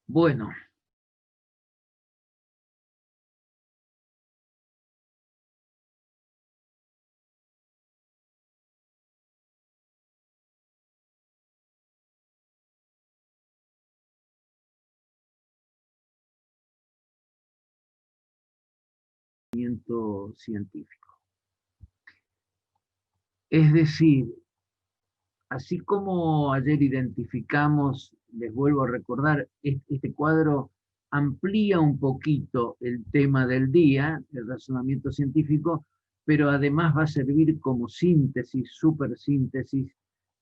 Bueno, científico. Es decir, así como ayer identificamos, les vuelvo a recordar, este cuadro amplía un poquito el tema del día, el razonamiento científico, pero además va a servir como síntesis, supersíntesis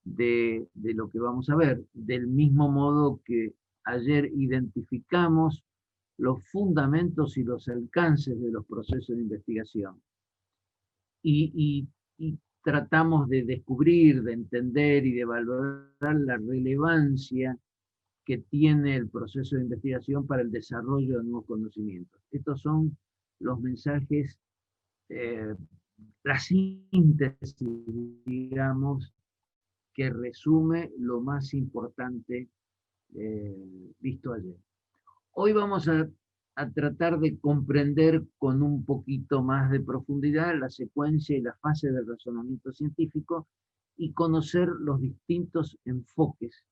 de lo que vamos a ver, del mismo modo que ayer identificamos los fundamentos y los alcances de los procesos de investigación. Y tratamos de descubrir, de entender y de valorar la relevancia que tiene el proceso de investigación para el desarrollo de nuevos conocimientos. Estos son los mensajes, eh, la síntesis, digamos, que resume lo más importante visto ayer. Hoy vamos a tratar de comprender con un poquito más de profundidad la secuencia y la fase del razonamiento científico y conocer los distintos enfoques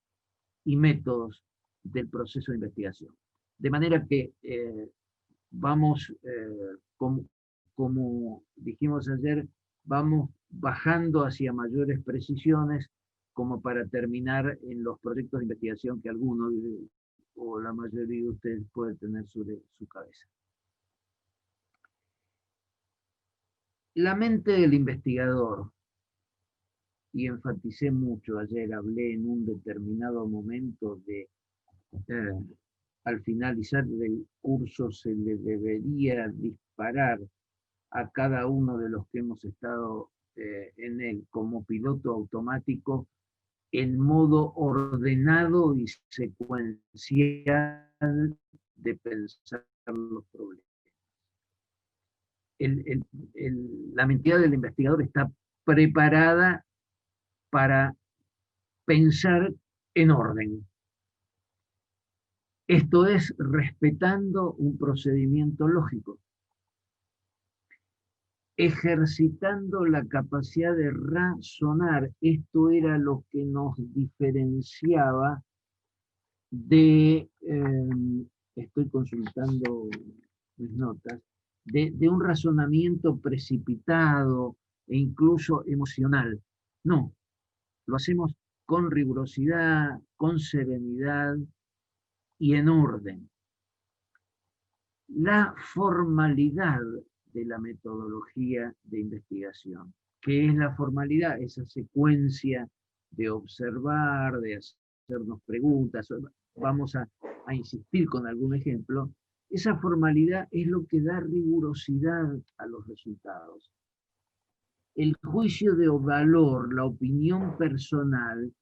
y métodos del proceso de investigación. De manera que vamos, como dijimos ayer, vamos bajando hacia mayores precisiones como para terminar en los proyectos de investigación que algunos o la mayoría de ustedes puede tener sobre su cabeza. La mente del investigador, y enfaticé mucho ayer, hablé en un determinado momento de, al finalizar del curso se le debería disparar a cada uno de los que hemos estado en él como piloto automático el modo ordenado y secuencial de pensar los problemas. La mente del investigador está preparada para pensar en orden. Esto es respetando un procedimiento lógico, ejercitando la capacidad de razonar. Esto era lo que nos diferenciaba de, estoy consultando mis notas, de un razonamiento precipitado e incluso emocional. No, lo hacemos con rigurosidad, con serenidad y en orden. La formalidad de la metodología de investigación. ¿Qué es la formalidad? Esa secuencia de observar, de hacernos preguntas. Vamos a insistir con algún ejemplo. Esa formalidad es lo que da rigurosidad a los resultados. El juicio de valor, la opinión personal,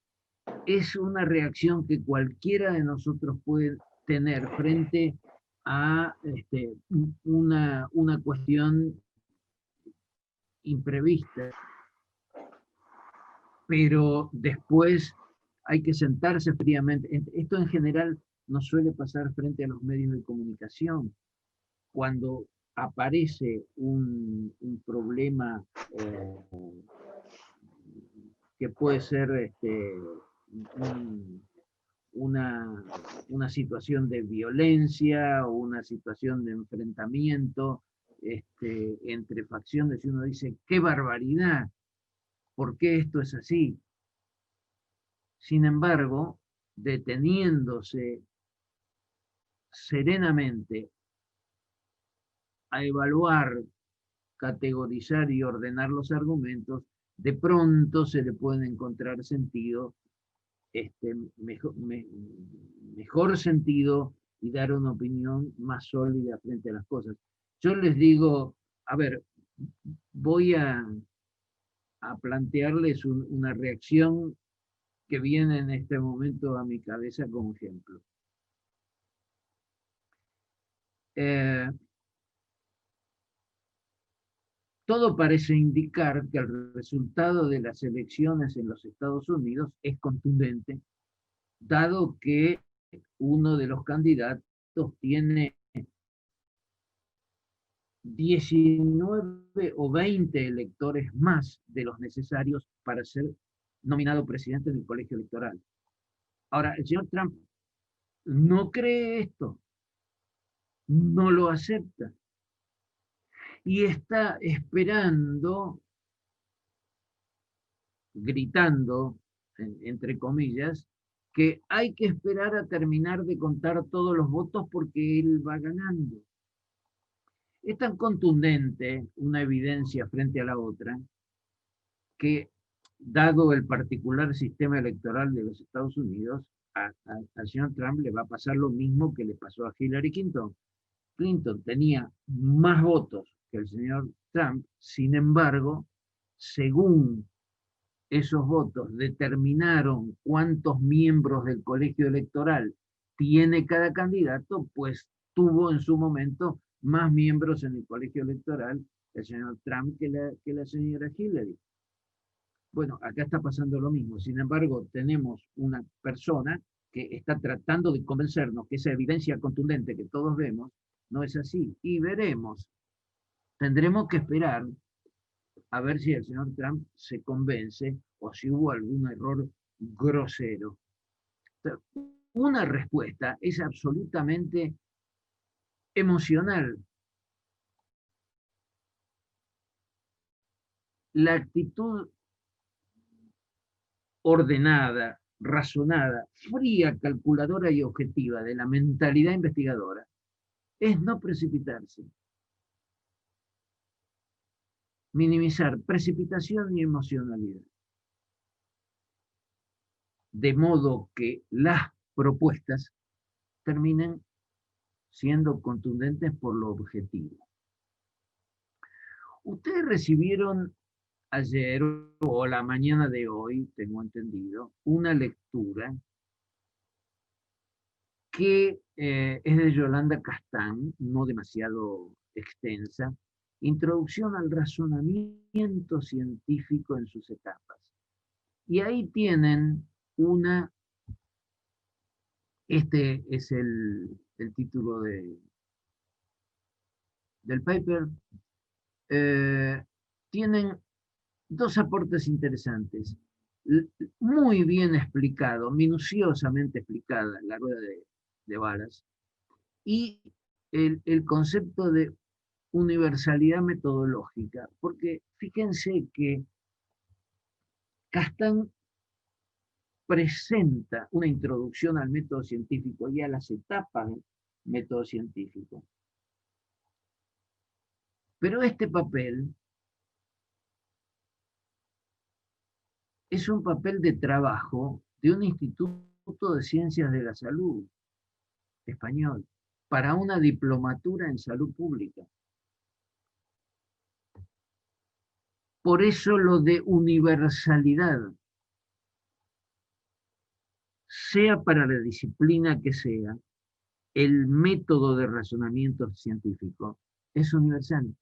es una reacción que cualquiera de nosotros puede tener frente a una cuestión imprevista, pero después hay que sentarse fríamente. Esto en general no suele pasar frente a los medios de comunicación. Cuando aparece un problema que puede ser un, una situación de violencia o una situación de enfrentamiento entre facciones y uno dice, qué barbaridad, ¿por qué esto es así? Sin embargo, deteniéndose serenamente a evaluar, categorizar y ordenar los argumentos, de pronto se le puede encontrar sentido, mejor sentido y dar una opinión más sólida frente a las cosas. Yo les digo, a ver, voy a plantearles una reacción que viene en este momento a mi cabeza como ejemplo. Eh, Todo parece indicar que el resultado de las elecciones en los Estados Unidos es contundente, dado que uno de los candidatos tiene 19 o 20 electores más de los necesarios para ser nominado presidente del colegio electoral. Ahora, el señor Trump no cree esto, no lo acepta y está esperando, gritando, entre comillas, que hay que esperar a terminar de contar todos los votos porque él va ganando. Es tan contundente una evidencia frente a la otra que, dado el particular sistema electoral de los Estados Unidos, al señor Trump le va a pasar lo mismo que le pasó a Hillary Clinton. Clinton tenía más votos que el señor Trump, sin embargo, según esos votos determinaron cuántos miembros del colegio electoral tiene cada candidato, pues tuvo en su momento más miembros en el colegio electoral el señor Trump que la señora Hillary. Bueno, acá está pasando lo mismo. Sin embargo, tenemos una persona que está tratando de convencernos que esa evidencia contundente que todos vemos no es así. Y veremos. Tendremos que esperar a ver si el señor Trump se convence o si hubo algún error grosero. Una respuesta es absolutamente emocional. La actitud ordenada, razonada, fría, calculadora y objetiva de la mentalidad investigadora es no precipitarse, minimizar precipitación y emocionalidad, de modo que las propuestas terminen siendo contundentes por lo objetivo. Ustedes recibieron ayer o la mañana de hoy, tengo entendido, una lectura que es de Yolanda Castán, no demasiado extensa, Introducción al razonamiento científico en sus etapas. Y ahí tienen este es el título del paper, tienen dos aportes interesantes. Muy bien explicado, minuciosamente explicada la rueda de Wallace, y el concepto de universalidad metodológica, porque fíjense que Castán presenta una introducción al método científico y a las etapas del método científico. Pero este papel es un papel de trabajo de un instituto de ciencias de la salud español para una diplomatura en salud pública. Por eso lo de universalidad, sea para la disciplina que sea, el método de razonamiento científico es universal.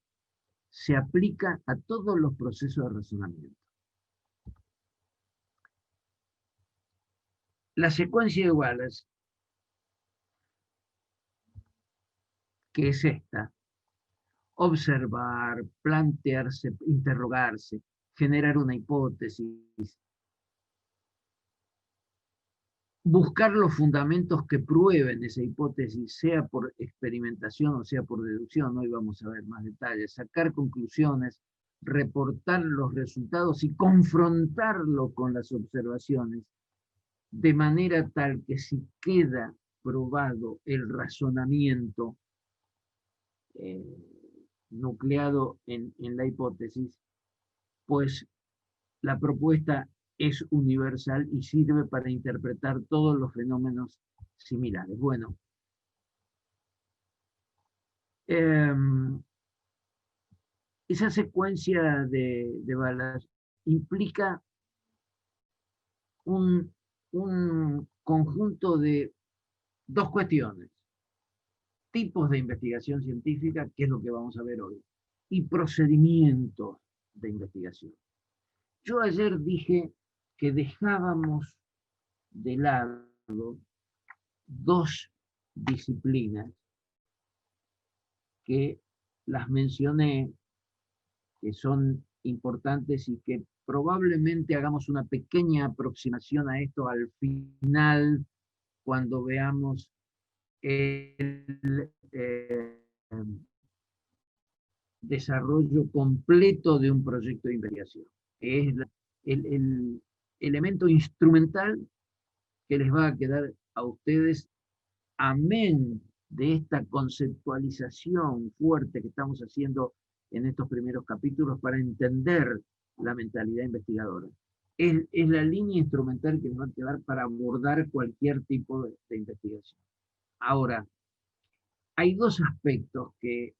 Se aplica a todos los procesos de razonamiento. La secuencia de Wallace, que es esta: observar, plantearse, interrogarse, generar una hipótesis, buscar los fundamentos que prueben esa hipótesis, sea por experimentación o sea por deducción, hoy vamos a ver más detalles, sacar conclusiones, reportar los resultados y confrontarlo con las observaciones, de manera tal que si queda probado el razonamiento nucleado en la hipótesis, pues la propuesta es universal y sirve para interpretar todos los fenómenos similares. Bueno, esa secuencia de balas implica un conjunto de dos cuestiones: tipos de investigación científica, que es lo que vamos a ver hoy, y procedimientos de investigación. Yo ayer dije que dejábamos de lado dos disciplinas que las mencioné, que son importantes y que probablemente hagamos una pequeña aproximación a esto al final, cuando veamos el desarrollo completo de un proyecto de investigación. Es el elemento instrumental que les va a quedar a ustedes, amén de esta conceptualización fuerte que estamos haciendo en estos primeros capítulos para entender la mentalidad investigadora. Es la línea instrumental que nos va a quedar para abordar cualquier tipo de investigación. Ahora, hay dos aspectos que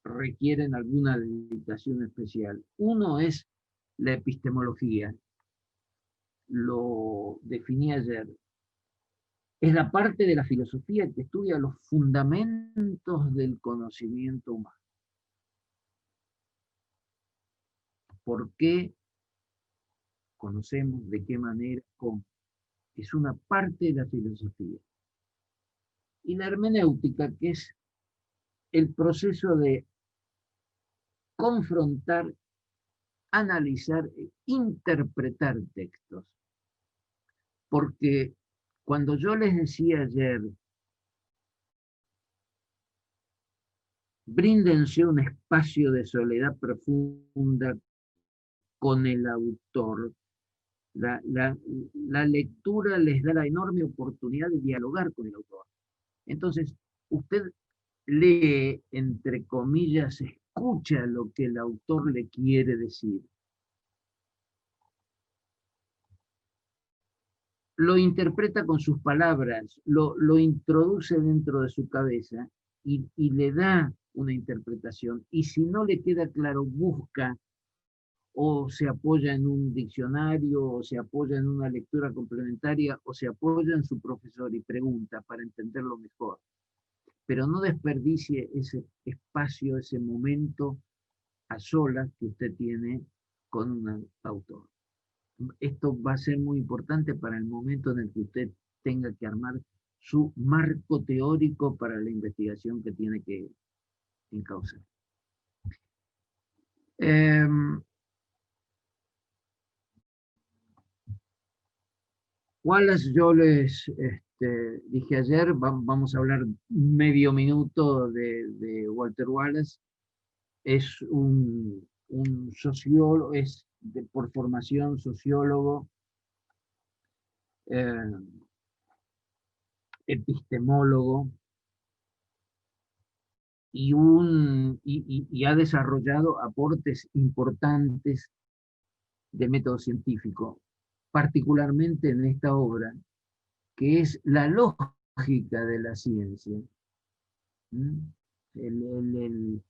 requieren alguna dedicación especial. Uno es la epistemología, lo definí ayer. Es la parte de la filosofía que estudia los fundamentos del conocimiento humano. ¿Por qué conocemos? ¿De qué manera? ¿Cómo? Es una parte de la filosofía. Y la hermenéutica, que es el proceso de confrontar, analizar e interpretar textos. Porque cuando yo les decía ayer, bríndense un espacio de soledad profunda con el autor, la lectura les da la enorme oportunidad de dialogar con el autor. Entonces, usted lee, entre comillas, escucha lo que el autor le quiere decir. Lo interpreta con sus palabras, lo introduce dentro de su cabeza y le da una interpretación. Y si no le queda claro, busca o se apoya en un diccionario, o se apoya en una lectura complementaria, o se apoya en su profesor y pregunta para entenderlo mejor. Pero no desperdicie ese espacio, ese momento a solas que usted tiene con un autor. Esto va a ser muy importante para el momento en el que usted tenga que armar su marco teórico para la investigación que tiene que encauzar. Wallace, yo les dije ayer, vamos a hablar medio minuto de Walter Wallace. Es un sociólogo, es por formación sociólogo, epistemólogo, y ha desarrollado aportes importantes de método científico, particularmente en esta obra, que es la lógica de la ciencia. El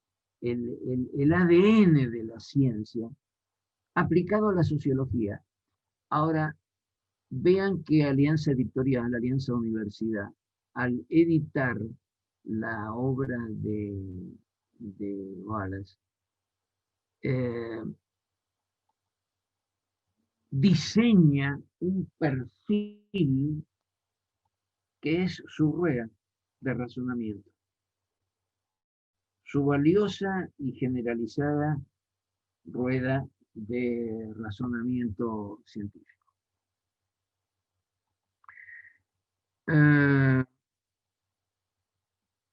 ADN de la ciencia aplicado a la sociología. Ahora, vean que Alianza Editorial, Alianza Universidad, al editar la obra de Wallace, diseña un perfil que es su rueda de razonamiento, su valiosa y generalizada rueda de razonamiento científico.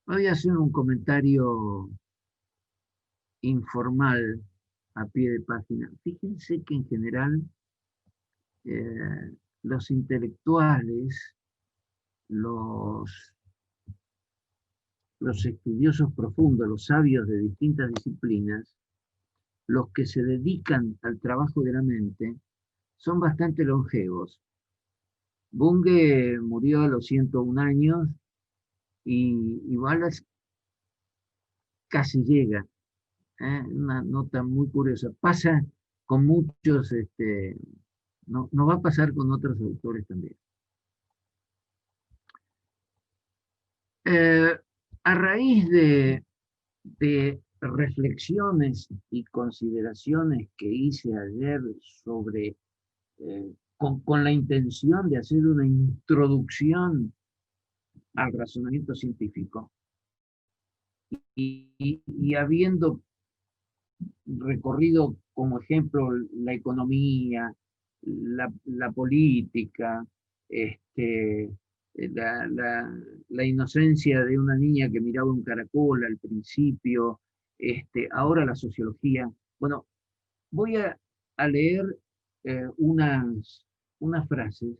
Voy a hacer un comentario informal a pie de página. Fíjense que en general los intelectuales, los estudiosos profundos, los sabios de distintas disciplinas, los que se dedican al trabajo de la mente, son bastante longevos. Bunge murió a los 101 años y Wallace casi llega. Una nota muy curiosa. Pasa con muchos, no va a pasar con otros autores también. A raíz de reflexiones y consideraciones que hice ayer sobre, con la intención de hacer una introducción al razonamiento científico. Y habiendo recorrido como ejemplo la economía, la política, la inocencia de una niña que miraba un caracol al principio, ahora la sociología. Bueno, voy a leer unas frases,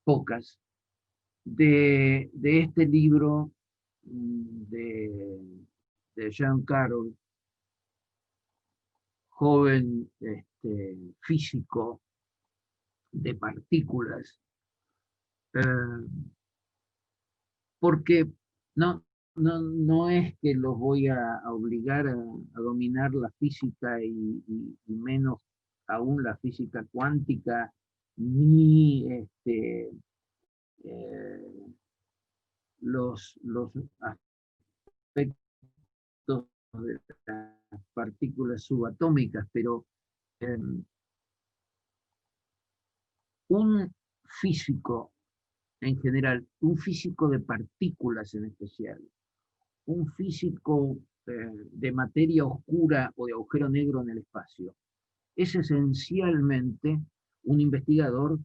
pocas, de este libro de Jean Carroll, joven físico de partículas, eh, porque no es que los voy a obligar a dominar la física y menos aún la física cuántica, ni eh, los aspectos de las partículas subatómicas, pero eh, un físico en general, un físico de partículas en especial, un físico de materia oscura o de agujero negro en el espacio, es esencialmente un investigador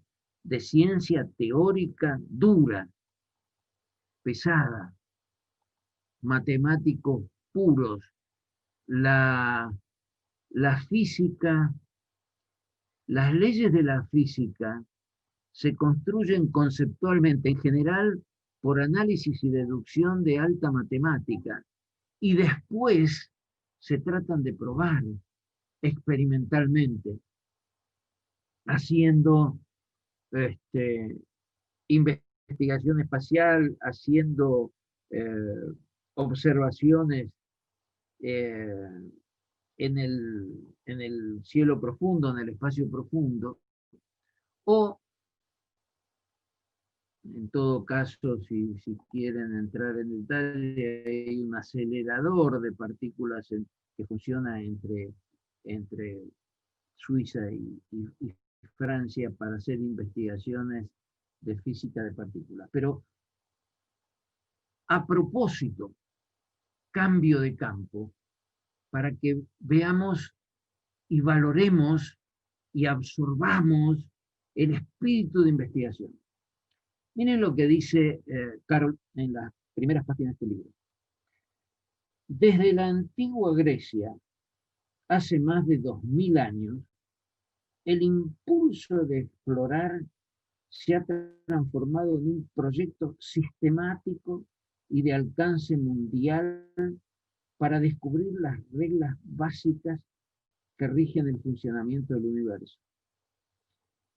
de ciencia teórica dura, pesada, matemáticos puros. La, la física, las leyes de la física se construyen conceptualmente, en general, por análisis y deducción de alta matemática, y después se tratan de probar experimentalmente, haciendo este, investigación espacial, haciendo eh, observaciones eh, en el cielo profundo, en el espacio profundo, o en todo caso, si quieren entrar en detalle, hay un acelerador de partículas que funciona entre Suiza y Francia para hacer investigaciones de física de partículas. Pero a propósito, cambio de campo, para que veamos y valoremos y absorbamos el espíritu de investigación. Miren lo que dice Carol en las primeras páginas de este libro. Desde la antigua Grecia, hace más de 2000 años, el impulso de explorar se ha transformado en un proyecto sistemático y de alcance mundial para descubrir las reglas básicas que rigen el funcionamiento del universo.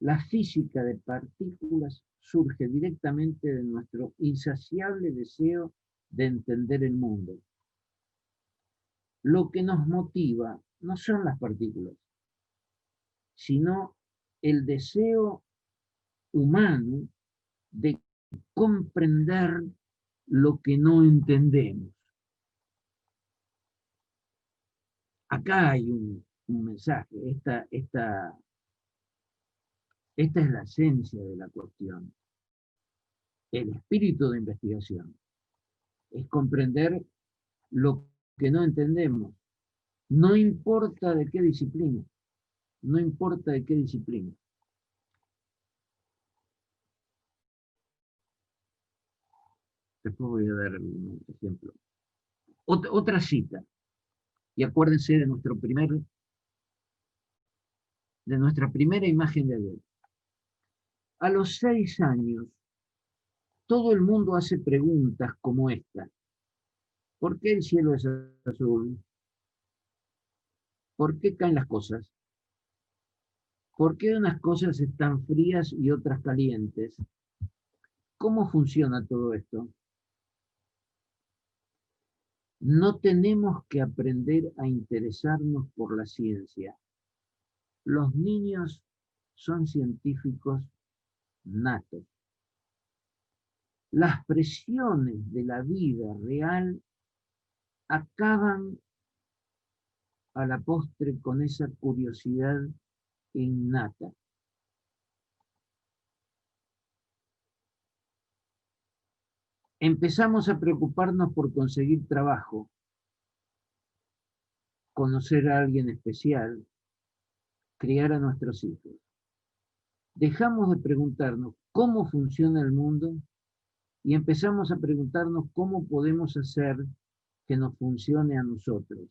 La física de partículas surge directamente de nuestro insaciable deseo de entender el mundo. Lo que nos motiva no son las partículas, sino el deseo humano de comprender lo que no entendemos. Acá hay un mensaje, esta es la esencia de la cuestión. El espíritu de investigación es comprender lo que no entendemos. No importa de qué disciplina, no importa de qué disciplina. Después voy a dar un ejemplo. Otra cita, y acuérdense de nuestra primera imagen de Dios. A los 6 años, todo el mundo hace preguntas como esta. ¿Por qué el cielo es azul? ¿Por qué caen las cosas? ¿Por qué unas cosas están frías y otras calientes? ¿Cómo funciona todo esto? No tenemos que aprender a interesarnos por la ciencia. Los niños son científicos natos. Las presiones de la vida real acaban a la postre con esa curiosidad innata. empezamos a preocuparnos por conseguir trabajo, conocer a alguien especial, criar a nuestros hijos. Dejamos de preguntarnos cómo funciona el mundo y empezamos a preguntarnos cómo podemos hacer que nos funcione a nosotros.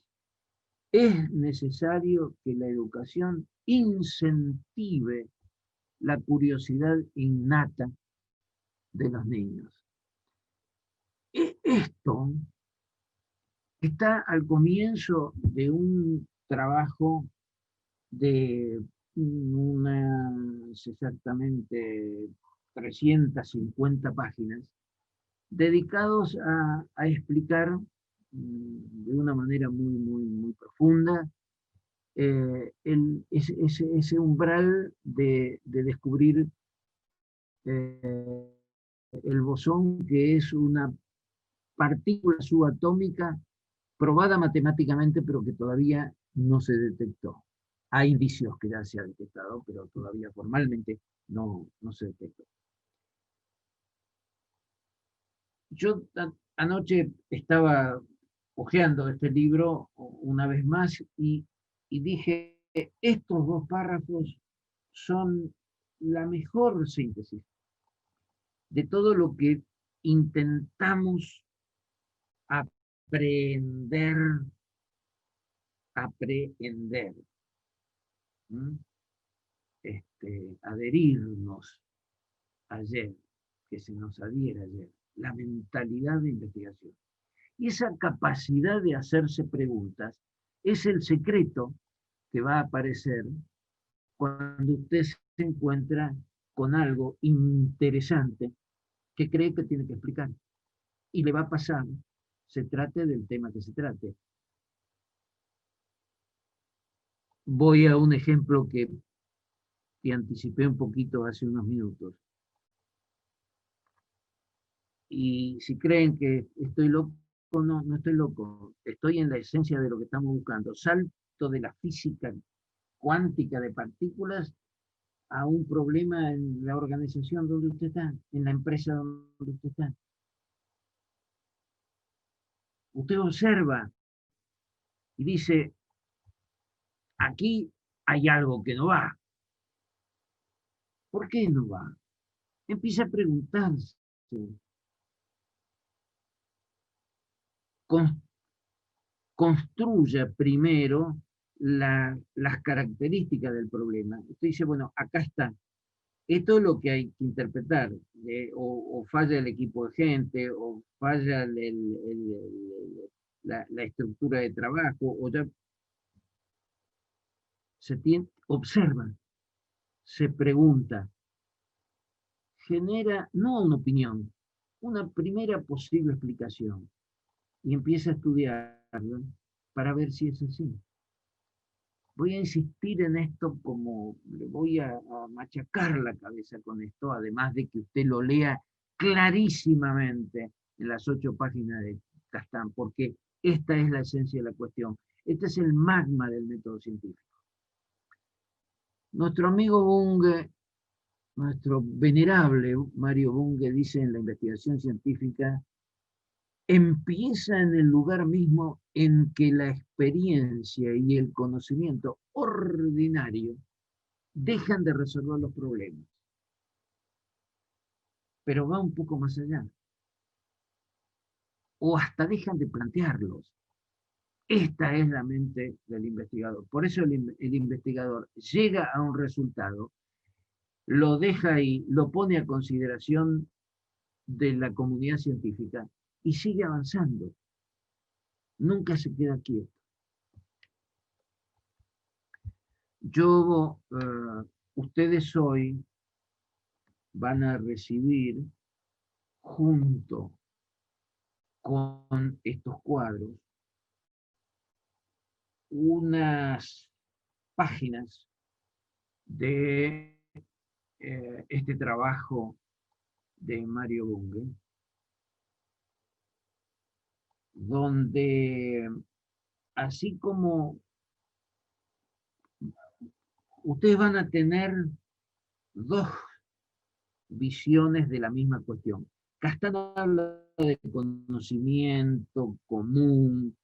Es necesario que la educación incentive la curiosidad innata de los niños. Esto está al comienzo de un trabajo de unas exactamente 350 páginas dedicados a explicar de una manera muy profunda ese umbral de descubrir eh, el bosón, que es una partícula subatómica probada matemáticamente, pero que todavía no se detectó. Hay indicios que ya se ha detectado, pero todavía formalmente no se detectó. Yo anoche estaba hojeando este libro una vez más y dije, estos dos párrafos son la mejor síntesis de todo lo que intentamos aprender, adherirnos ayer, que se nos adhiera ayer, la mentalidad de investigación. Y esa capacidad de hacerse preguntas es el secreto que va a aparecer cuando usted se encuentra con algo interesante que cree que tiene que explicar. Y le va a pasar, se trate del tema que se trate. Voy a un ejemplo que anticipé un poquito hace unos minutos. Y si creen que estoy loco, no estoy loco. Estoy en la esencia de lo que estamos buscando. Salto de la física cuántica de partículas a un problema en la organización donde usted está, en la empresa donde usted está. Usted observa y dice, aquí hay algo que no va. ¿Por qué no va? Empieza a preguntarse. Construya primero las características del problema. Usted dice, bueno, acá está. Esto es lo que hay que interpretar. O falla el equipo de gente, o falla la estructura de trabajo, o ya observa, se pregunta, genera no una opinión, una primera posible explicación, y empieza a estudiarlo para ver si es así. Voy a insistir en esto, como le voy a machacar la cabeza con esto, además de que usted lo lea clarísimamente en las 8 páginas de Castán, porque esta es la esencia de la cuestión. Este es el magma del método científico. Nuestro amigo Bunge, nuestro venerable Mario Bunge, dice en la investigación científica, empieza en el lugar mismo en que la experiencia y el conocimiento ordinario dejan de resolver los problemas. Pero va un poco más allá. O hasta dejan de plantearlos. Esta es la mente del investigador. Por eso el investigador llega a un resultado, lo deja ahí, lo pone a consideración de la comunidad científica y sigue avanzando. Nunca se queda quieto. Ustedes hoy van a recibir, junto con estos cuadros, unas páginas de este trabajo de Mario Bunge, donde así como ustedes van a tener dos visiones de la misma cuestión. Castano habla de conocimiento común,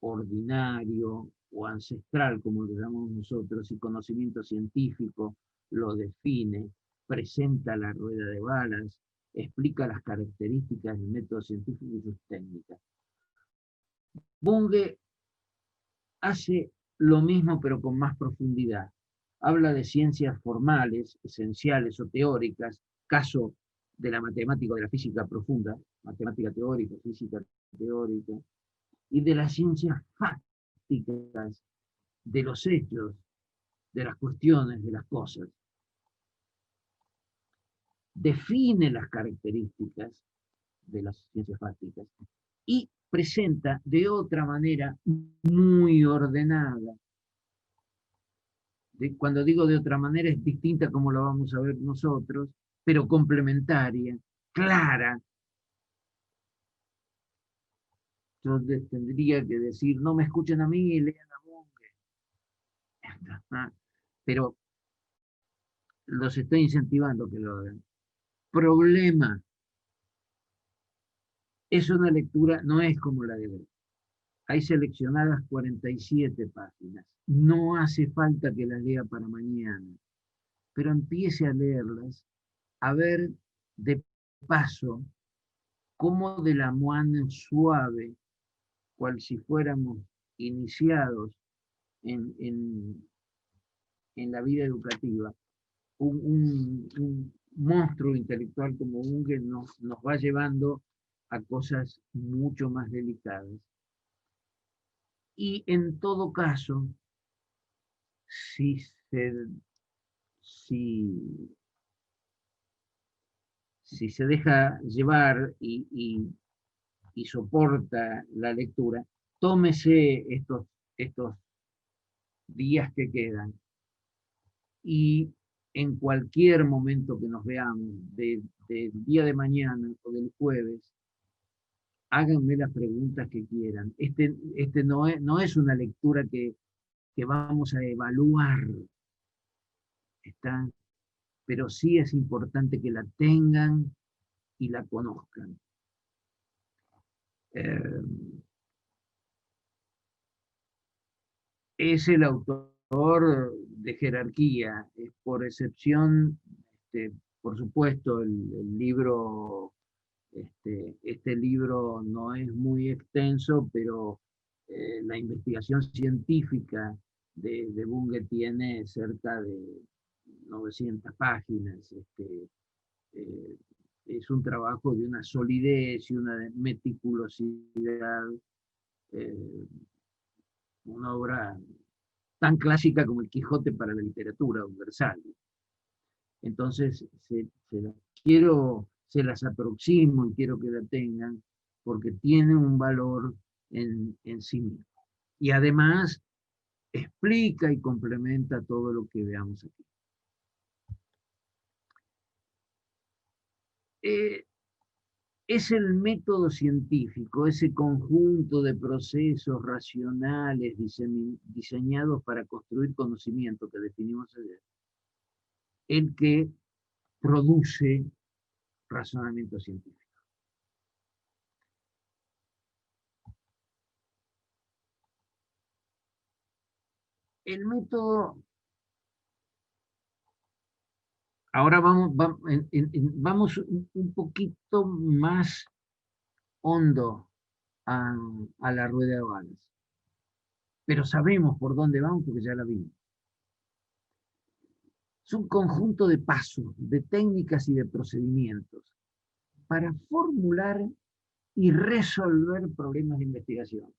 ordinario o ancestral, como lo llamamos nosotros, y conocimiento científico lo define, presenta la rueda de balas, explica las características del método científico y sus técnicas. Bunge hace lo mismo pero con más profundidad. Habla de ciencias formales, esenciales o teóricas, caso de la matemática o de la física profunda, matemática teórica, física teórica, y de las ciencias fácticas, de los hechos, de las cuestiones, de las cosas. Define las características de las ciencias fácticas y presenta de otra manera muy ordenada. Cuando digo de otra manera es distinta como lo vamos a ver nosotros, pero complementaria, clara. Yo les tendría que decir, no me escuchen a mí, lean a Bunge. Pero los estoy incentivando que lo hagan. Problema. Es una lectura, no es como la de hoy. Hay seleccionadas 47 páginas. No hace falta que las lea para mañana, pero empiece a leerlas, a ver de paso cómo de la mano suave, cual si fuéramos iniciados en, en, en la vida educativa, un monstruo intelectual como Bunge nos va llevando a cosas mucho más delicadas. Y en todo caso, si se, si, si se deja llevar y soporta la lectura, tómese estos días que quedan y en cualquier momento que nos veamos, del día de mañana o del jueves, háganme las preguntas que quieran. Este no es una lectura que vamos a evaluar, ¿está? Pero sí es importante que la tengan y la conozcan. Eh, es el autor de jerarquía, por excepción, por supuesto, el libro, este libro no es muy extenso, pero la investigación científica de Bunge tiene cerca de 900 páginas. Eh, es un trabajo de una solidez y una meticulosidad, eh, una obra tan clásica como el Quijote para la literatura universal. Entonces, se las aproximo y quiero que la tengan porque tiene un valor en sí mismo. Y además explica y complementa todo lo que veamos aquí. Es el método científico, ese conjunto de procesos racionales diseñados para construir conocimiento que definimos ayer, el que produce razonamiento científico. El método, ahora vamos un poquito más hondo a la rueda de balas, pero sabemos por dónde vamos porque ya la vimos. Es un conjunto de pasos, de técnicas y de procedimientos para formular y resolver problemas de investigación.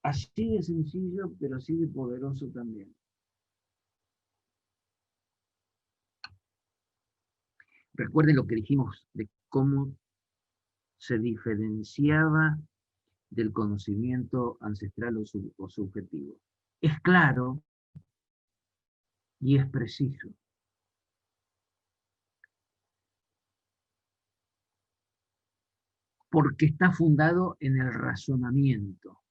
Así de sencillo, pero así de poderoso también. Recuerden lo que dijimos de cómo se diferenciaba del conocimiento ancestral o subjetivo. Es claro y es preciso. Porque está fundado en el razonamiento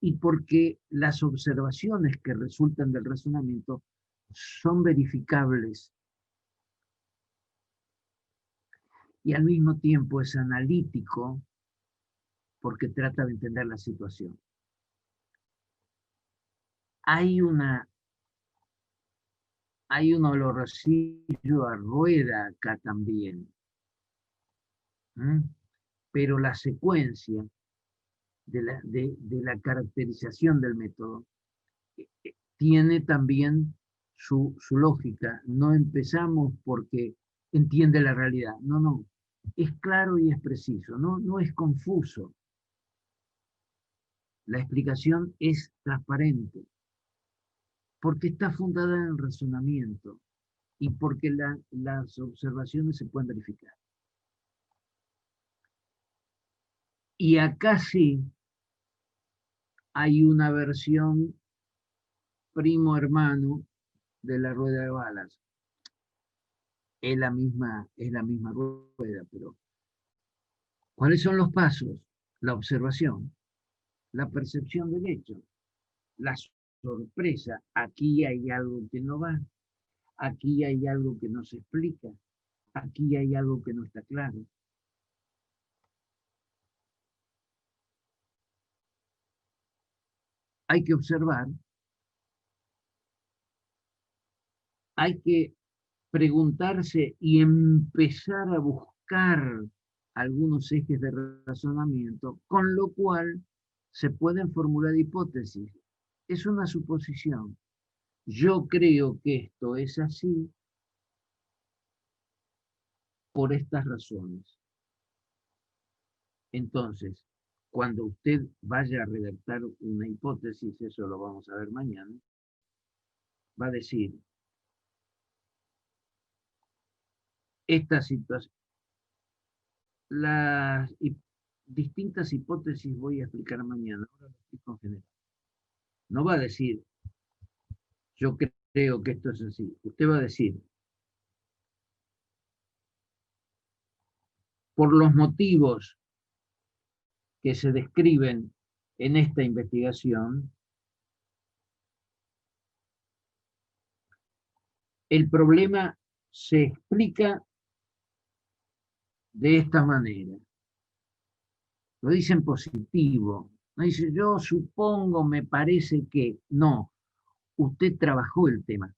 y porque las observaciones que resultan del razonamiento son verificables. y al mismo tiempo es analítico porque trata de entender la situación. Hay un olorcillo a rueda acá también. ¿Mm? Pero la secuencia de la caracterización del método tiene también su lógica. No empezamos porque entiende la realidad. No, no. Es claro y es preciso. No, no es confuso. La explicación es transparente porque está fundada en el razonamiento y porque las observaciones se pueden verificar. Y acá sí hay una versión primo hermano de la rueda de balas. Es la misma rueda, pero ¿cuáles son los pasos? La observación, la percepción del hecho, la sorpresa. Aquí hay algo que no va, aquí hay algo que no se explica, aquí hay algo que no está claro. Hay que observar, hay que preguntarse y empezar a buscar algunos ejes de razonamiento, con lo cual se pueden formular hipótesis. Es una suposición. Yo creo que esto es así por estas razones. Entonces, cuando usted vaya a redactar una hipótesis, eso lo vamos a ver mañana, va a decir, esta situación, las distintas hipótesis voy a explicar mañana, ahora lo explico en general. No va a decir, yo creo que esto es así. Usted va a decir, por los motivos que se describen en esta investigación, el problema se explica de esta manera. Lo dice en positivo. No dice, yo supongo, me parece que. No, usted trabajó el tema.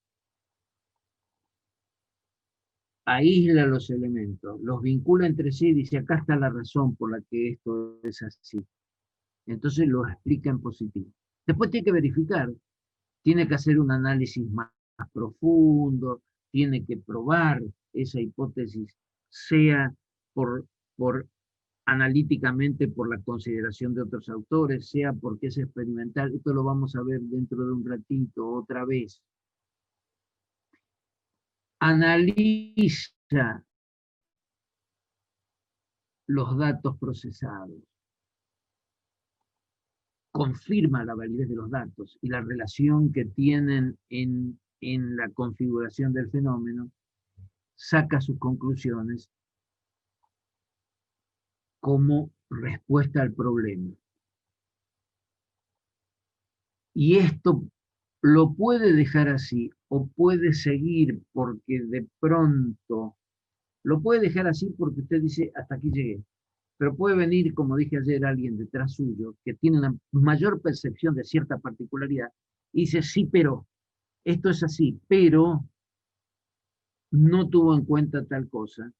Aísla los elementos, los vincula entre sí y dice, acá está la razón por la que esto es así. Entonces lo explica en positivo. Después tiene que verificar, tiene que hacer un análisis más profundo, tiene que probar esa hipótesis, sea por analíticamente por la consideración de otros autores, sea porque es experimental. Esto lo vamos a ver dentro de un ratito otra vez. Analiza los datos procesados, confirma la validez de los datos y la relación que tienen en la configuración del fenómeno, saca sus conclusiones como respuesta al problema. Y esto lo puede dejar así o puede seguir porque de pronto, lo puede dejar así porque usted dice, hasta aquí llegué. Pero puede venir, como dije ayer, alguien detrás suyo que tiene una mayor percepción de cierta particularidad y dice, sí, pero esto es así, pero no tuvo en cuenta tal cosa,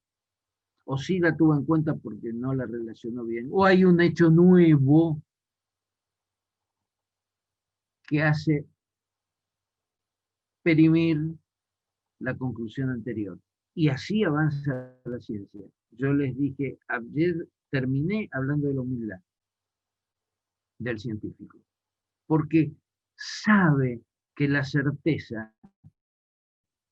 o sí la tuvo en cuenta porque no la relacionó bien, o hay un hecho nuevo que hace perimir la conclusión anterior. Y así avanza la ciencia. Yo les dije, ayer terminé hablando de la humildad del científico, porque sabe que la certeza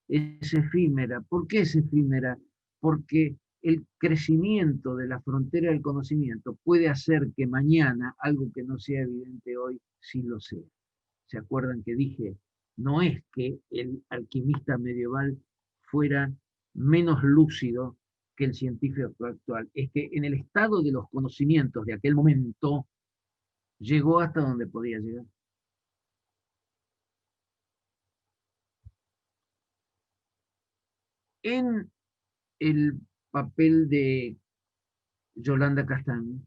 es efímera. ¿Por qué es efímera? Porque el crecimiento de la frontera del conocimiento puede hacer que mañana algo que no sea evidente hoy sí lo sea. ¿Se acuerdan que dije? No es que el alquimista medieval fuera menos lúcido que el científico actual, es que en el estado de los conocimientos de aquel momento llegó hasta donde podía llegar. En el papel de Yolanda Castaño,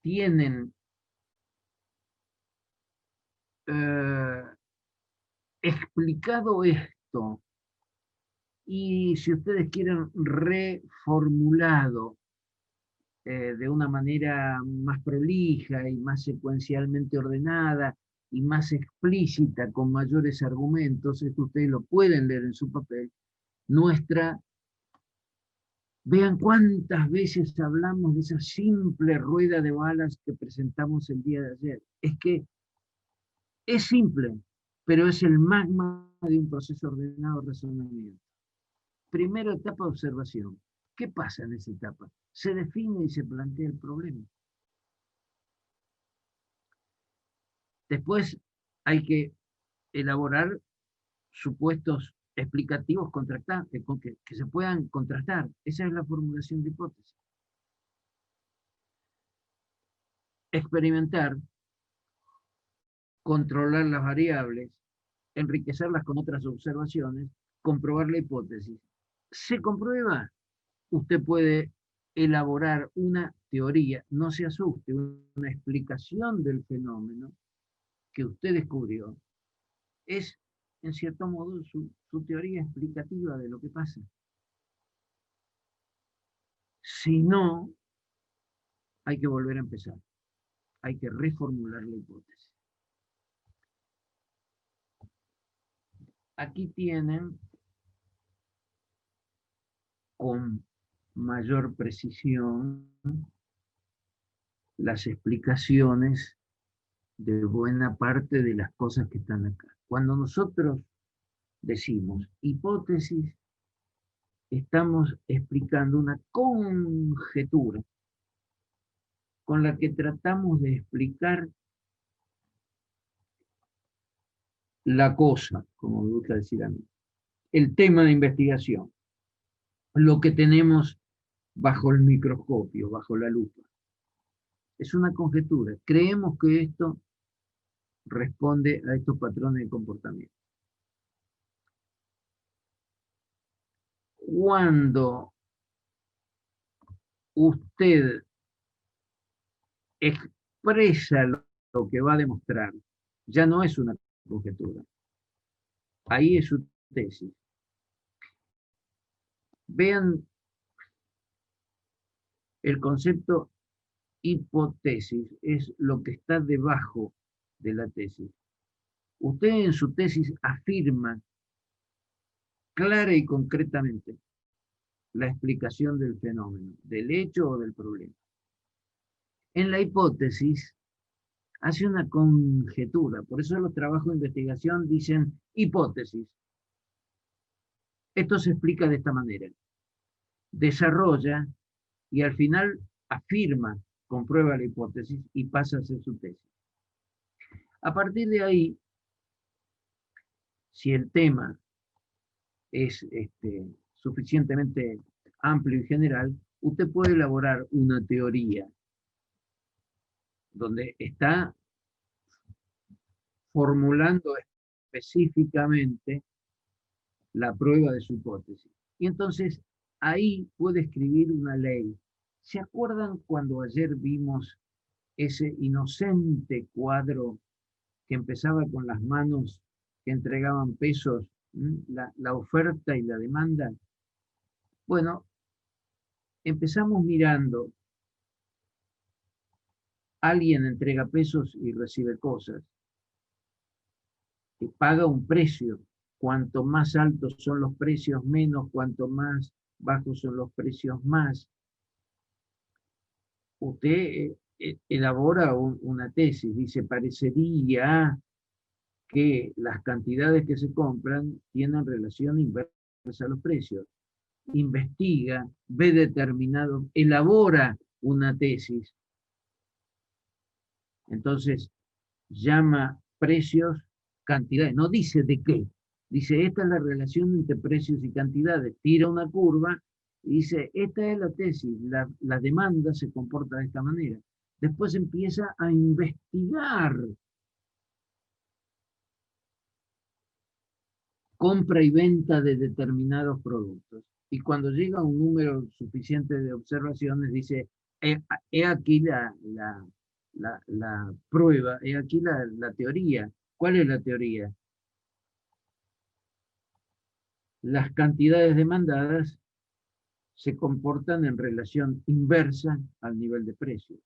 tienen explicado esto, y si ustedes quieren, reformulado de una manera más prolija y más secuencialmente ordenada y más explícita, con mayores argumentos, esto ustedes lo pueden leer en su papel, nuestra. Vean cuántas veces hablamos de esa simple rueda de balas que presentamos el día de ayer. Es que es simple, pero es el magma de un proceso ordenado de razonamiento. Primera etapa de observación. ¿Qué pasa en esa etapa? Se define y se plantea el problema. Después hay que elaborar supuestos explicativos que se puedan contrastar. Esa es la formulación de hipótesis. Experimentar, controlar las variables, enriquecerlas con otras observaciones, comprobar la hipótesis. Se comprueba, usted puede elaborar una teoría, no se asuste, una explicación del fenómeno que usted descubrió. Es, en cierto modo, su teoría explicativa de lo que pasa. Si no, hay que volver a empezar. Hay que reformular la hipótesis. Aquí tienen, con mayor precisión, las explicaciones de buena parte de las cosas que están acá. Cuando nosotros decimos hipótesis, estamos explicando una conjetura con la que tratamos de explicar la cosa, como me gusta decir a mí, el tema de investigación, lo que tenemos bajo el microscopio, bajo la lupa. Es una conjetura. Creemos que esto responde a estos patrones de comportamiento. Cuando usted expresa lo que va a demostrar, ya no es una conjetura. Ahí es su tesis. Vean el concepto hipótesis, es lo que está debajo de la tesis. Usted en su tesis afirma clara y concretamente la explicación del fenómeno, del hecho o del problema. En la hipótesis hace una conjetura, por eso los trabajos de investigación dicen hipótesis. Esto se explica de esta manera. Desarrolla y al final afirma, comprueba la hipótesis y pasa a ser su tesis. A partir de ahí, si el tema es suficientemente amplio y general, usted puede elaborar una teoría donde está formulando específicamente la prueba de su hipótesis. Y entonces ahí puede escribir una ley. ¿Se acuerdan cuando ayer vimos ese inocente cuadro que empezaba con las manos que entregaban pesos, la oferta y la demanda? Bueno, empezamos mirando, alguien entrega pesos y recibe cosas, que paga un precio. Cuanto más altos son los precios, menos; cuanto más bajos son los precios, más. Usted elabora una tesis, dice, parecería que las cantidades que se compran tienen relación inversa a los precios. Investiga, ve determinado, elabora una tesis. Entonces, llama precios, cantidades, no dice de qué. Dice, esta es la relación entre precios y cantidades. Tira una curva y dice, esta es la tesis, la demanda se comporta de esta manera. Después empieza a investigar compra y venta de determinados productos. Y cuando llega a un número suficiente de observaciones, dice, he aquí la prueba, he aquí la teoría. ¿Cuál es la teoría? Las cantidades demandadas se comportan en relación inversa al nivel de precio.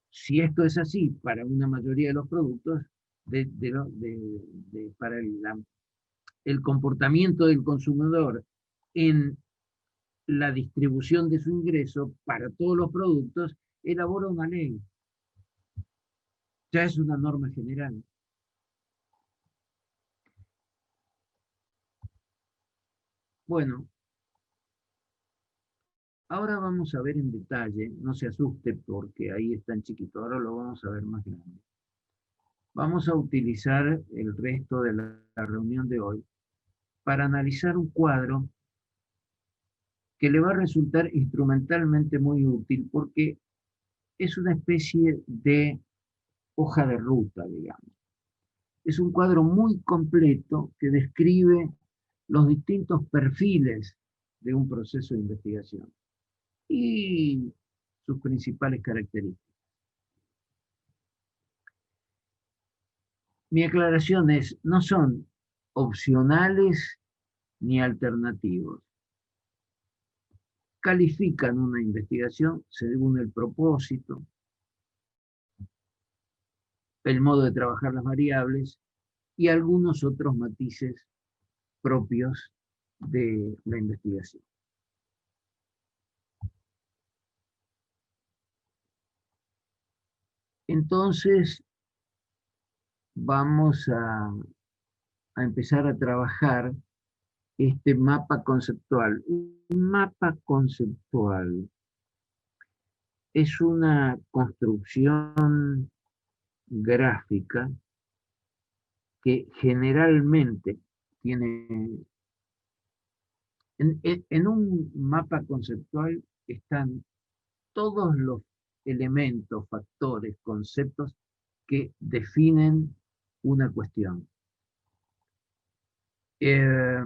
Si esto es así para una mayoría de los productos, para el comportamiento del consumidor en la distribución de su ingreso para todos los productos, elabora una ley. Ya es una norma general. Bueno, ahora vamos a ver en detalle, no se asuste porque ahí está en chiquito, ahora lo vamos a ver más grande. Vamos a utilizar el resto de la reunión de hoy para analizar un cuadro que le va a resultar instrumentalmente muy útil porque es una especie de hoja de ruta, digamos. Es un cuadro muy completo que describe los distintos perfiles de un proceso de investigación y sus principales características. Mi aclaración es, no son opcionales ni alternativos. Califican una investigación según el propósito, el modo de trabajar las variables y algunos otros matices propios de la investigación. Entonces, vamos a empezar a trabajar este mapa conceptual. Un mapa conceptual es una construcción gráfica que generalmente tiene... En un mapa conceptual están todos los elementos, factores, conceptos que definen una cuestión. Eh,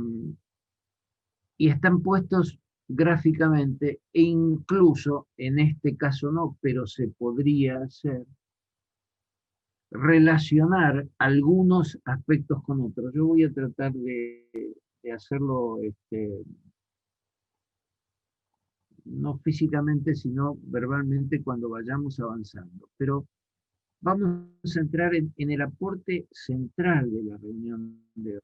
y están puestos gráficamente e incluso, en este caso no, pero se podría hacer, relacionar algunos aspectos con otros. Yo voy a tratar de hacerlo no físicamente, sino verbalmente cuando vayamos avanzando. Pero vamos a entrar en el aporte central de la reunión de hoy.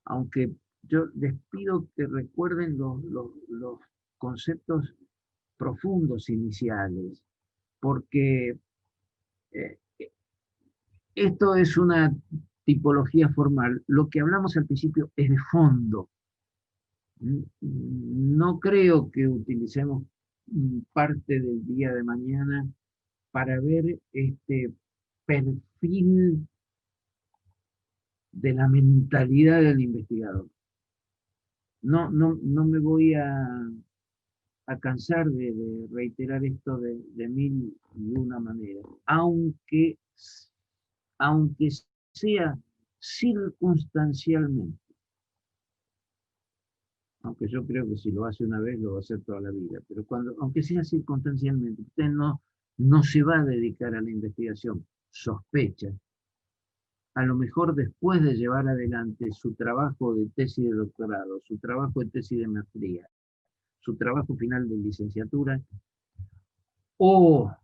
Aunque yo les pido que recuerden los conceptos profundos iniciales, porque eh, esto es una tipología formal. Lo que hablamos al principio es de fondo. No creo que utilicemos parte del día de mañana para ver este perfil de la mentalidad del investigador. No me voy a cansar de reiterar esto de mil y una maneras, aunque sea circunstancialmente, aunque yo creo que si lo hace una vez lo va a hacer toda la vida, pero aunque sea circunstancialmente, usted no se va a dedicar a la investigación, sospecha. A lo mejor después de llevar adelante su trabajo de tesis de doctorado, su trabajo de tesis de maestría, su trabajo final de licenciatura, o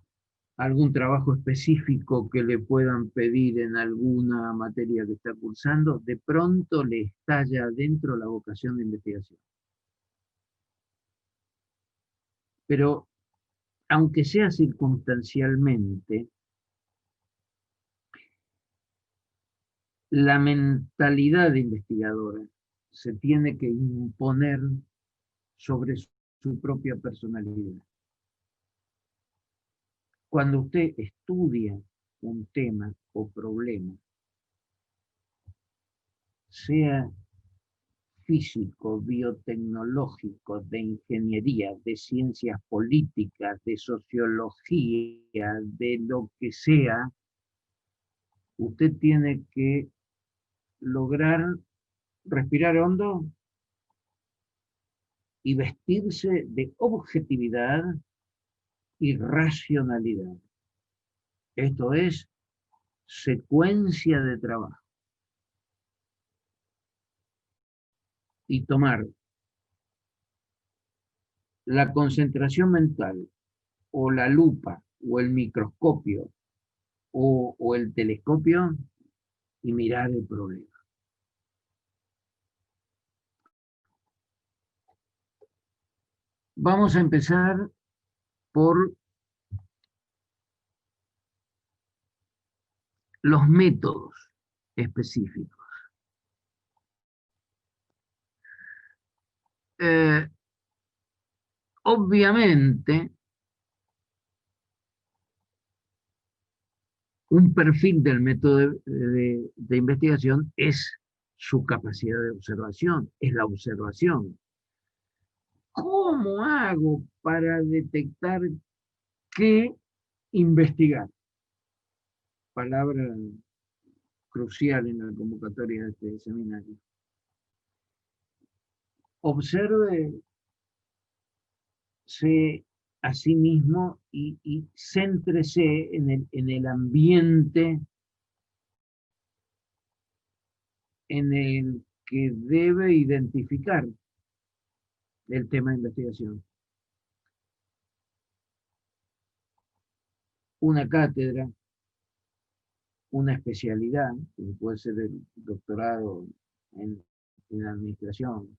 algún trabajo específico que le puedan pedir en alguna materia que está cursando, de pronto le estalla adentro la vocación de investigación. Pero aunque sea circunstancialmente, la mentalidad de investigadora se tiene que imponer sobre su propia personalidad. Cuando usted estudia un tema o problema, sea físico, biotecnológico, de ingeniería, de ciencias políticas, de sociología, de lo que sea, usted tiene que lograr respirar hondo y vestirse de objetividad y racionalidad. Esto es secuencia de trabajo. Y tomar la concentración mental, o la lupa, o el microscopio, o el telescopio, y mirar el problema. Vamos a empezar por los métodos específicos. Obviamente, un perfil del método de investigación es su capacidad de observación, es la observación. ¿Cómo hago para detectar qué investigar? Palabra crucial en la convocatoria de este seminario. Obsérvese a sí mismo y céntrese en el ambiente en el que debe identificar el tema de investigación. Una cátedra, una especialidad, que puede ser el doctorado en administración,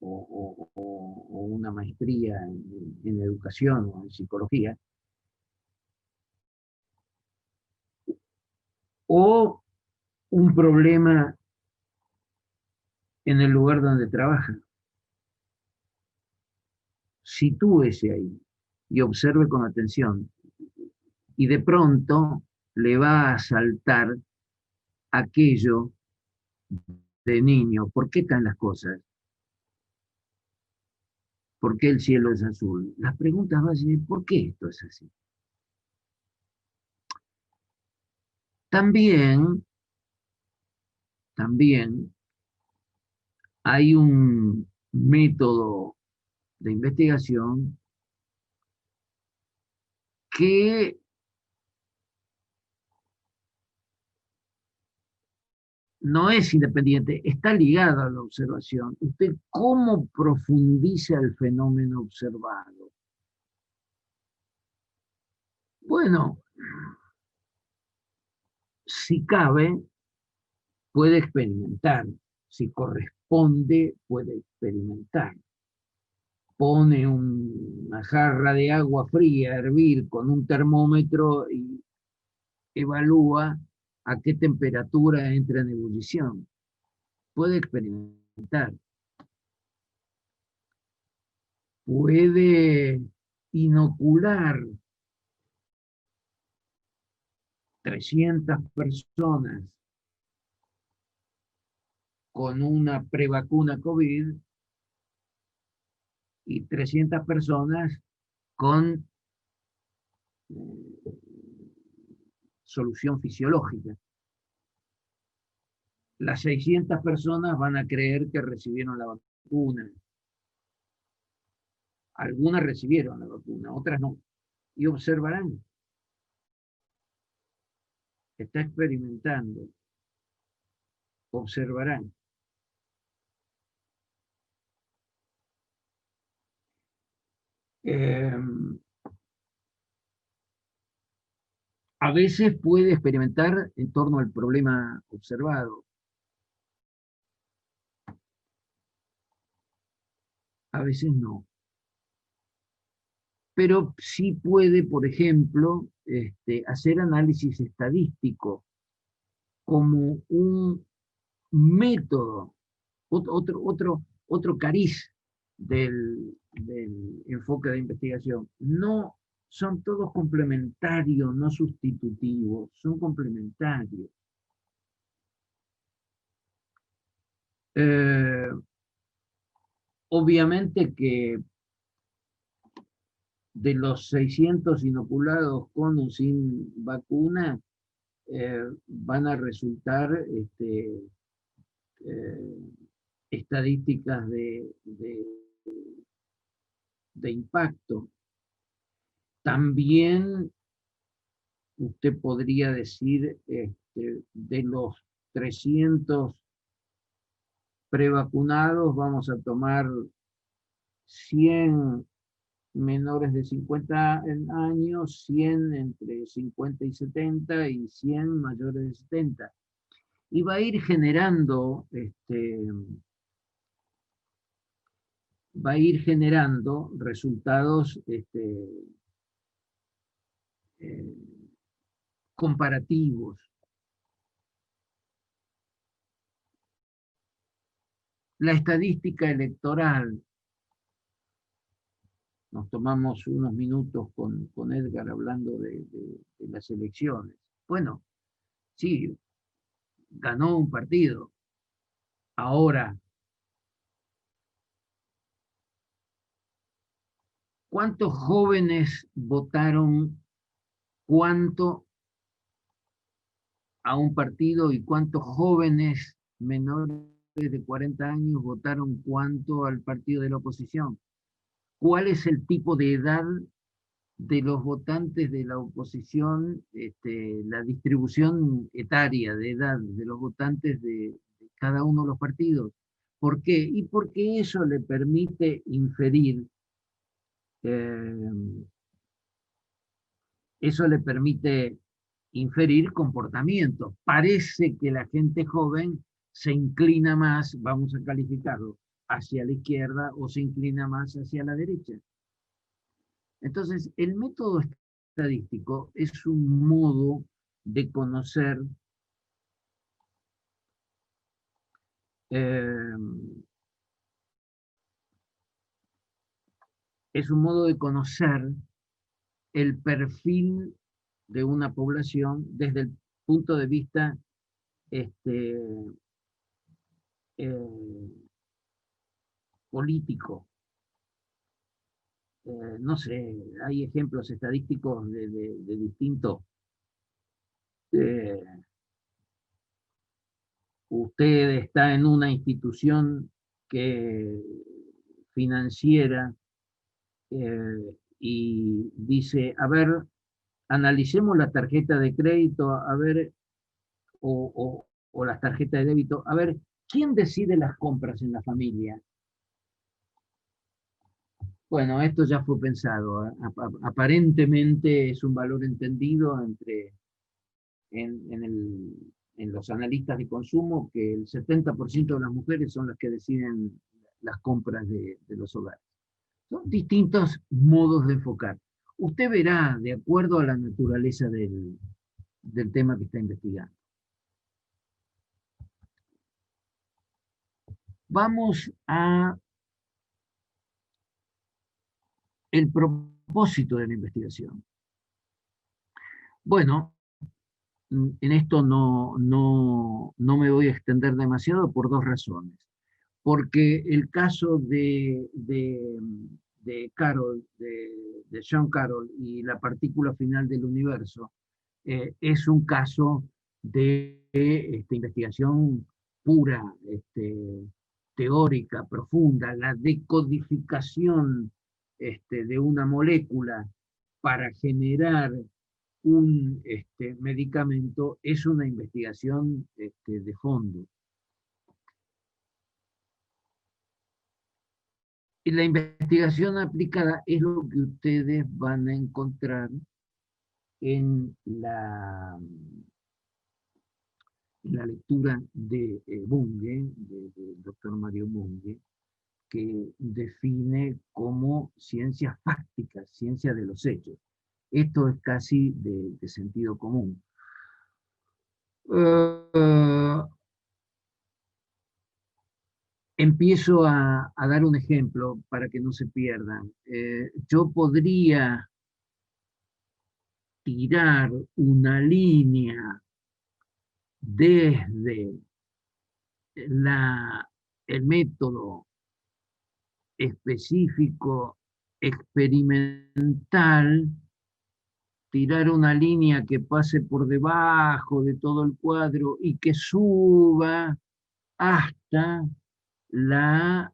o una maestría en educación o en psicología, o un problema en el lugar donde trabaja. Sitúese ahí y observe con atención. Y de pronto le va a saltar aquello de niño. ¿Por qué están las cosas? ¿Por qué el cielo es azul? Las preguntas van a decir, ¿por qué esto es así? También hay un método de investigación que no es independiente, está ligado a la observación. Usted, ¿cómo profundiza el fenómeno observado? Bueno, si cabe, puede experimentar. Si corresponde, puede experimentar. Pone una jarra de agua fría a hervir con un termómetro y evalúa a qué temperatura entra en ebullición. Puede experimentar. Puede inocular 300 personas con una prevacuna COVID y 300 personas con solución fisiológica. Las 600 personas van a creer que recibieron la vacuna. Algunas recibieron la vacuna, otras no. Y observarán. Está experimentando. Observarán. A veces puede experimentar en torno al problema observado. A veces no. Pero sí puede, por ejemplo, hacer análisis estadístico como un método, otro cariz del enfoque de investigación. No son todos complementarios, no sustitutivos, son complementarios. Obviamente que de los 600 inoculados con o sin vacuna, van a resultar estadísticas de impacto. También usted podría decir, de los 300 prevacunados, vamos a tomar 100 menores de 50 años, 100 entre 50 y 70 y 100 mayores de 70. Y va a ir generando, resultados eh, comparativos. La estadística electoral, nos tomamos unos minutos con Edgar hablando de las elecciones. Bueno, sí, ganó un partido. Ahora, ¿cuántos jóvenes votaron cuánto a un partido y cuántos jóvenes menores de 40 años votaron cuánto al partido de la oposición? ¿Cuál es el tipo de edad de los votantes de la oposición, la distribución etaria de edad de los votantes de cada uno de los partidos? ¿Por qué? Y porque eso le permite inferir, eh, comportamientos. Parece que la gente joven se inclina más, vamos a calificarlo, hacia la izquierda o se inclina más hacia la derecha. Entonces, el método estadístico es un modo de conocer eh, el perfil de una población desde el punto de vista eh, político. No sé, hay ejemplos estadísticos de distintos. Eh, Usted está en una institución financiera, y dice, a ver, analicemos la tarjeta de crédito, a ver, o las tarjetas de débito, a ver, ¿quién decide las compras en la familia? Bueno, esto ya fue pensado. Aparentemente es un valor entendido en los analistas de consumo, que el 70% de las mujeres son las que deciden las compras de los hogares. Son distintos modos de enfocar. Usted verá, de acuerdo a la naturaleza del tema que está investigando. Vamos a el propósito de la investigación. Bueno, en esto no me voy a extender demasiado por dos razones. Porque el caso de Carroll, de John Carroll y la partícula final del universo, es un caso de investigación pura, teórica, profunda, la decodificación de una molécula para generar un medicamento es una investigación de fondo. Y la investigación aplicada es lo que ustedes van a encontrar en la lectura de Bunge, del doctor Mario Bunge, que define como ciencia fáctica, ciencia de los hechos. Esto es casi de sentido común. Empiezo a dar un ejemplo para que no se pierdan. Yo podría tirar una línea desde el método específico experimental, tirar una línea que pase por debajo de todo el cuadro y que suba hasta la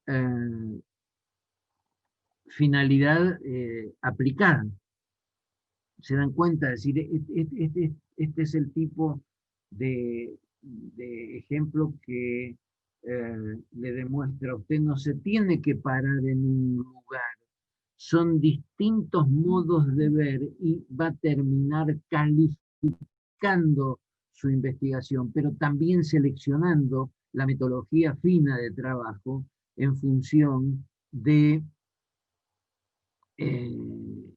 finalidad aplicada. Se dan cuenta, es decir, este es el tipo de ejemplo que le demuestra a usted, no se tiene que parar en un lugar, son distintos modos de ver y va a terminar calificando su investigación, pero también seleccionando la metodología fina de trabajo en función de el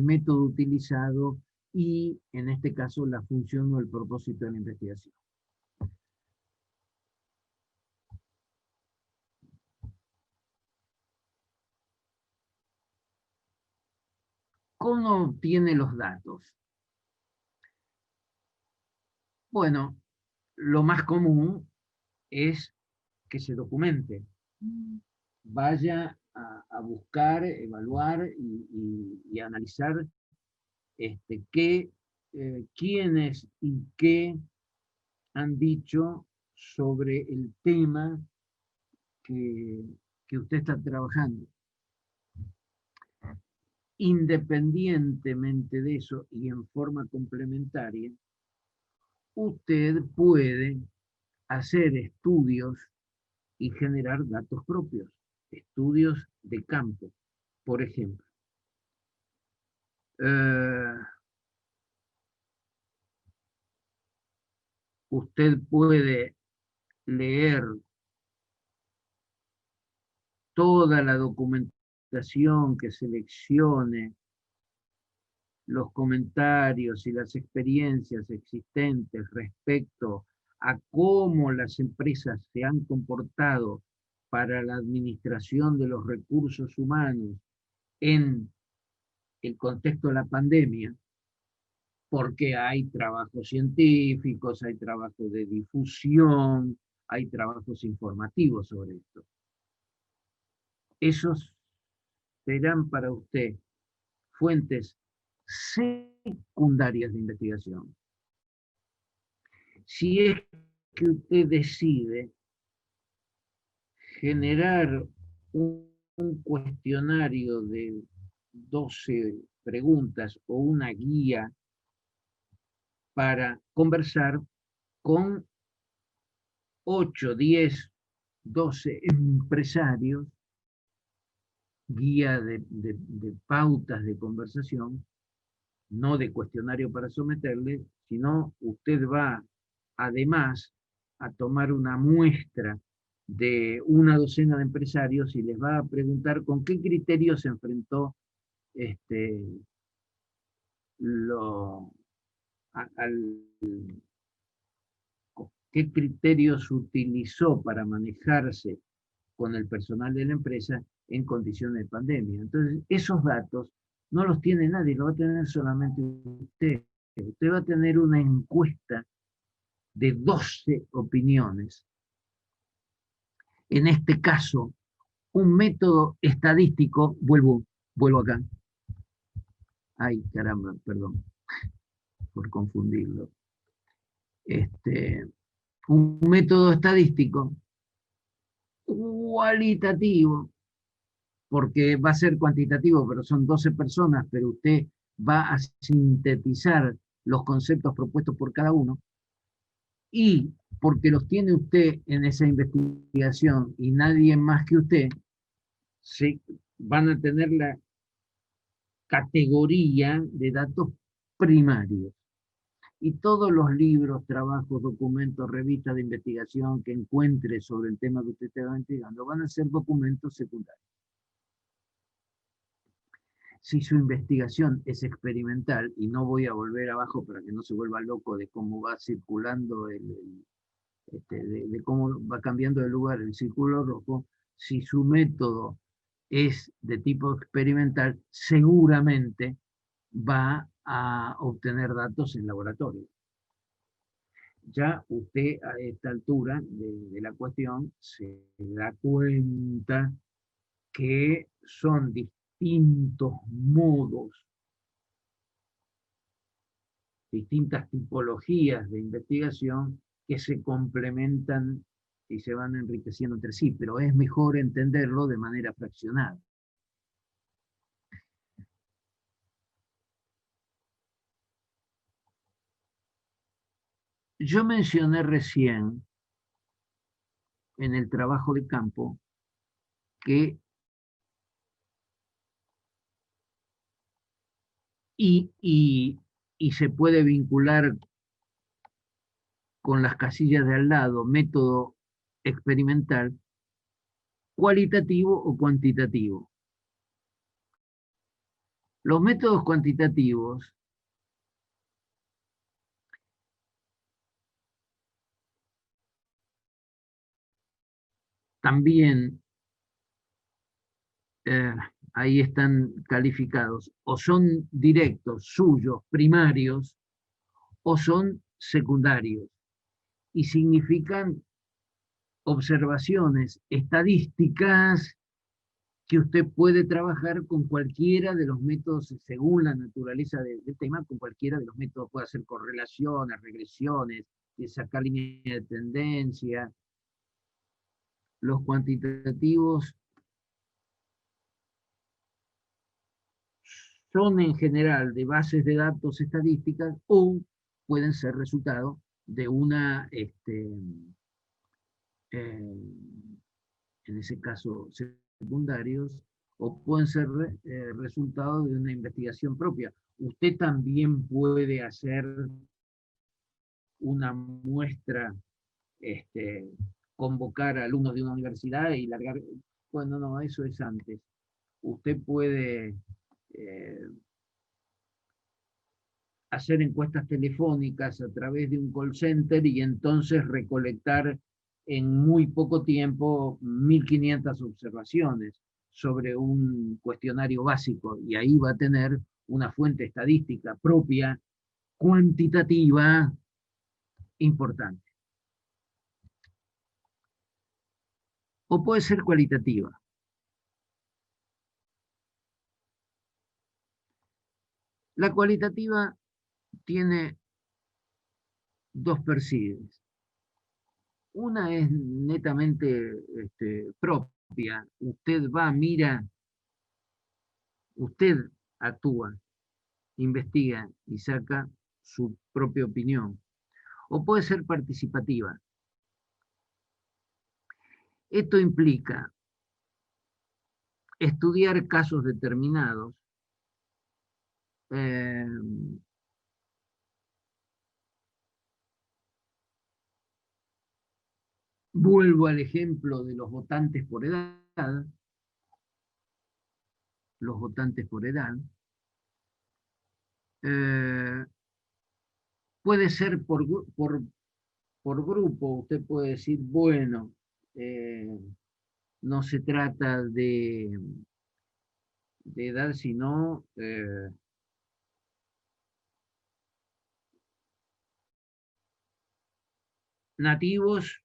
método utilizado y, en este caso, la función o el propósito de la investigación. ¿Cómo obtiene los datos? Bueno, lo más común es que se documente. Vaya a buscar, evaluar y analizar quiénes y qué han dicho sobre el tema que, que usted está trabajando. Independientemente de eso y en forma complementaria, usted puede hacer estudios y generar datos propios, estudios de campo. Por ejemplo, usted puede leer toda la documentación que seleccione, los comentarios y las experiencias existentes respecto a cómo las empresas se han comportado para la administración de los recursos humanos en el contexto de la pandemia, porque hay trabajos científicos, hay trabajos de difusión, hay trabajos informativos sobre esto. Esos serán para usted fuentes secundarias de investigación. Si es que usted decide generar un cuestionario de 12 preguntas o una guía para conversar con 8, 10, 12 empresarios, guía de pautas de conversación, no de cuestionario para someterle, sino usted va además a tomar una muestra de una docena de empresarios y les va a preguntar con qué criterios se enfrentó lo, al, qué criterios utilizó para manejarse con el personal de la empresa en condiciones de pandemia. Entonces, esos datos no los tiene nadie, lo va a tener solamente usted. Usted va a tener una encuesta de 12 opiniones. En este caso, un método estadístico, vuelvo acá. Ay, caramba, perdón por confundirlo. Un método estadístico cualitativo, porque va a ser cuantitativo, pero son 12 personas, pero usted va a sintetizar los conceptos propuestos por cada uno, y porque los tiene usted en esa investigación y nadie más que usted, se van a tener la categoría de datos primarios. Y todos los libros, trabajos, documentos, revistas de investigación que encuentre sobre el tema que usted está investigando van a ser documentos secundarios. Si su investigación es experimental, y no voy a volver abajo para que no se vuelva loco de cómo va circulando, de cómo va cambiando de lugar el círculo rojo, si su método es de tipo experimental, seguramente va a obtener datos en laboratorio. Ya usted a esta altura de la cuestión se da cuenta que son distintos modos, distintas tipologías de investigación que se complementan y se van enriqueciendo entre sí, pero es mejor entenderlo de manera fraccionada. Yo mencioné recién en el trabajo de campo que y, y, y se puede vincular con las casillas de al lado, método experimental, cualitativo o cuantitativo. Los métodos cuantitativos también eh, ahí están calificados, o son directos, suyos, primarios, o son secundarios, y significan observaciones estadísticas que usted puede trabajar con cualquiera de los métodos, según la naturaleza del tema, con cualquiera de los métodos. Puede hacer correlaciones, regresiones, sacar líneas de tendencia. Los cuantitativos son en general de bases de datos estadísticas o pueden ser resultado de una, en ese caso, secundarios, o pueden ser resultado de una investigación propia. Usted también puede hacer una muestra, este, convocar a alumnos de una universidad y largar, bueno, no, eso es antes. Usted puede hacer encuestas telefónicas a través de un call center y entonces recolectar en muy poco tiempo 1.500 observaciones sobre un cuestionario básico, y ahí va a tener una fuente estadística propia, cuantitativa, importante. O puede ser cualitativa. La cualitativa tiene dos perfiles. Una es netamente propia. Usted va, mira, usted actúa, investiga y saca su propia opinión. O puede ser participativa. Esto implica estudiar casos determinados, eh, vuelvo al ejemplo de los votantes por edad, los votantes por edad, eh, puede ser por grupo. Usted puede decir, bueno, eh, no se trata de edad, sino nativos,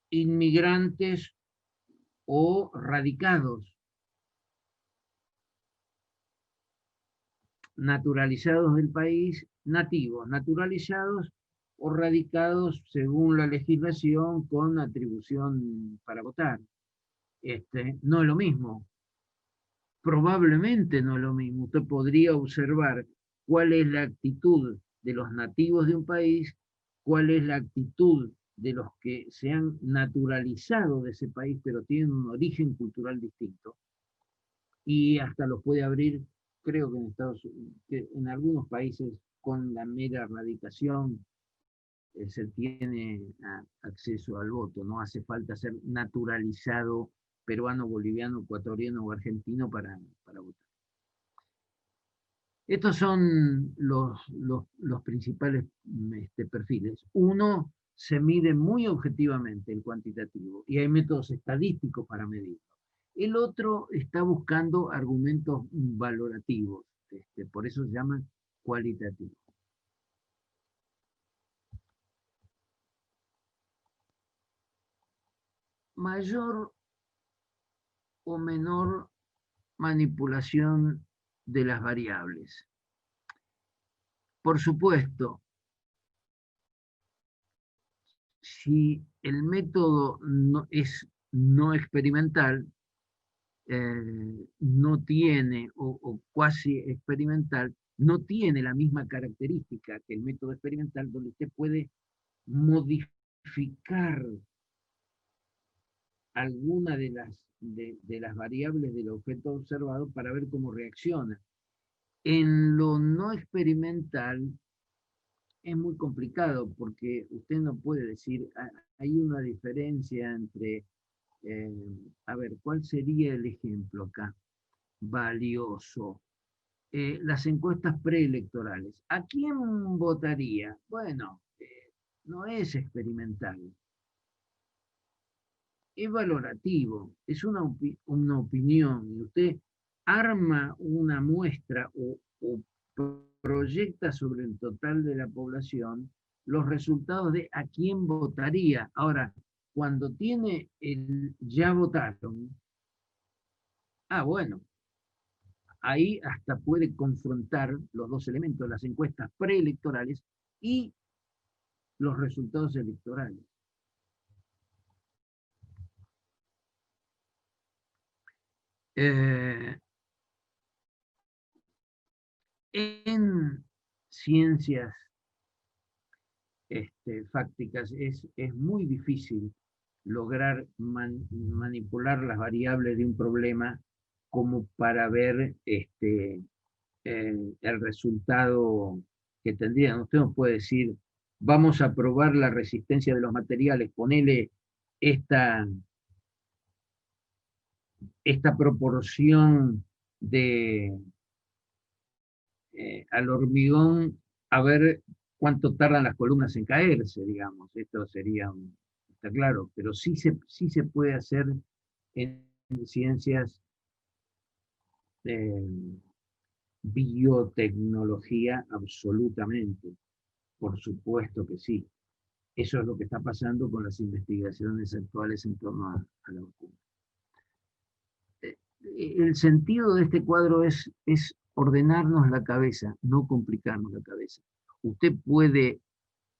inmigrantes o radicados, naturalizados del país, nativos, naturalizados o radicados según la legislación con atribución para votar. No es lo mismo, probablemente no es lo mismo. Usted podría observar cuál es la actitud de los nativos de un país, cuál es la actitud de los que se han naturalizado de ese país, pero tienen un origen cultural distinto, y hasta los puede abrir, creo que en algunos países con la mera radicación se tiene acceso al voto, no hace falta ser naturalizado peruano, boliviano, ecuatoriano o argentino para votar. Estos son los principales perfiles. Uno se mide muy objetivamente el cuantitativo y hay métodos estadísticos para medirlo. El otro está buscando argumentos valorativos, por eso se llama cualitativo. Mayor o menor manipulación de las variables. Por supuesto, si el método no es no experimental, no tiene, o cuasi experimental, no tiene la misma característica que el método experimental, donde usted puede modificar alguna de las variables del objeto observado para ver cómo reacciona. En lo no experimental es muy complicado porque usted no puede decir, hay una diferencia entre, eh, a ver, ¿cuál sería el ejemplo acá? Valioso. Las encuestas preelectorales. ¿A quién votaría? Bueno, no es experimental, es valorativo, es una opinión. Y usted arma una muestra o proyecta sobre el total de la población los resultados de a quién votaría. Ahora, cuando tiene el ya votaron, bueno, ahí hasta puede confrontar los dos elementos, las encuestas preelectorales y los resultados electorales. Eh, en ciencias fácticas es muy difícil lograr manipular las variables de un problema como para ver el resultado que tendrían. Usted nos puede decir, vamos a probar la resistencia de los materiales, ponele esta, esta proporción de, al hormigón, a ver cuánto tardan las columnas en caerse, digamos. Esto sería, está claro, pero sí se puede hacer en ciencias de biotecnología absolutamente. Por supuesto que sí. Eso es lo que está pasando con las investigaciones actuales en torno a la vacuna. El sentido de este cuadro es ordenarnos la cabeza, no complicarnos la cabeza. Usted puede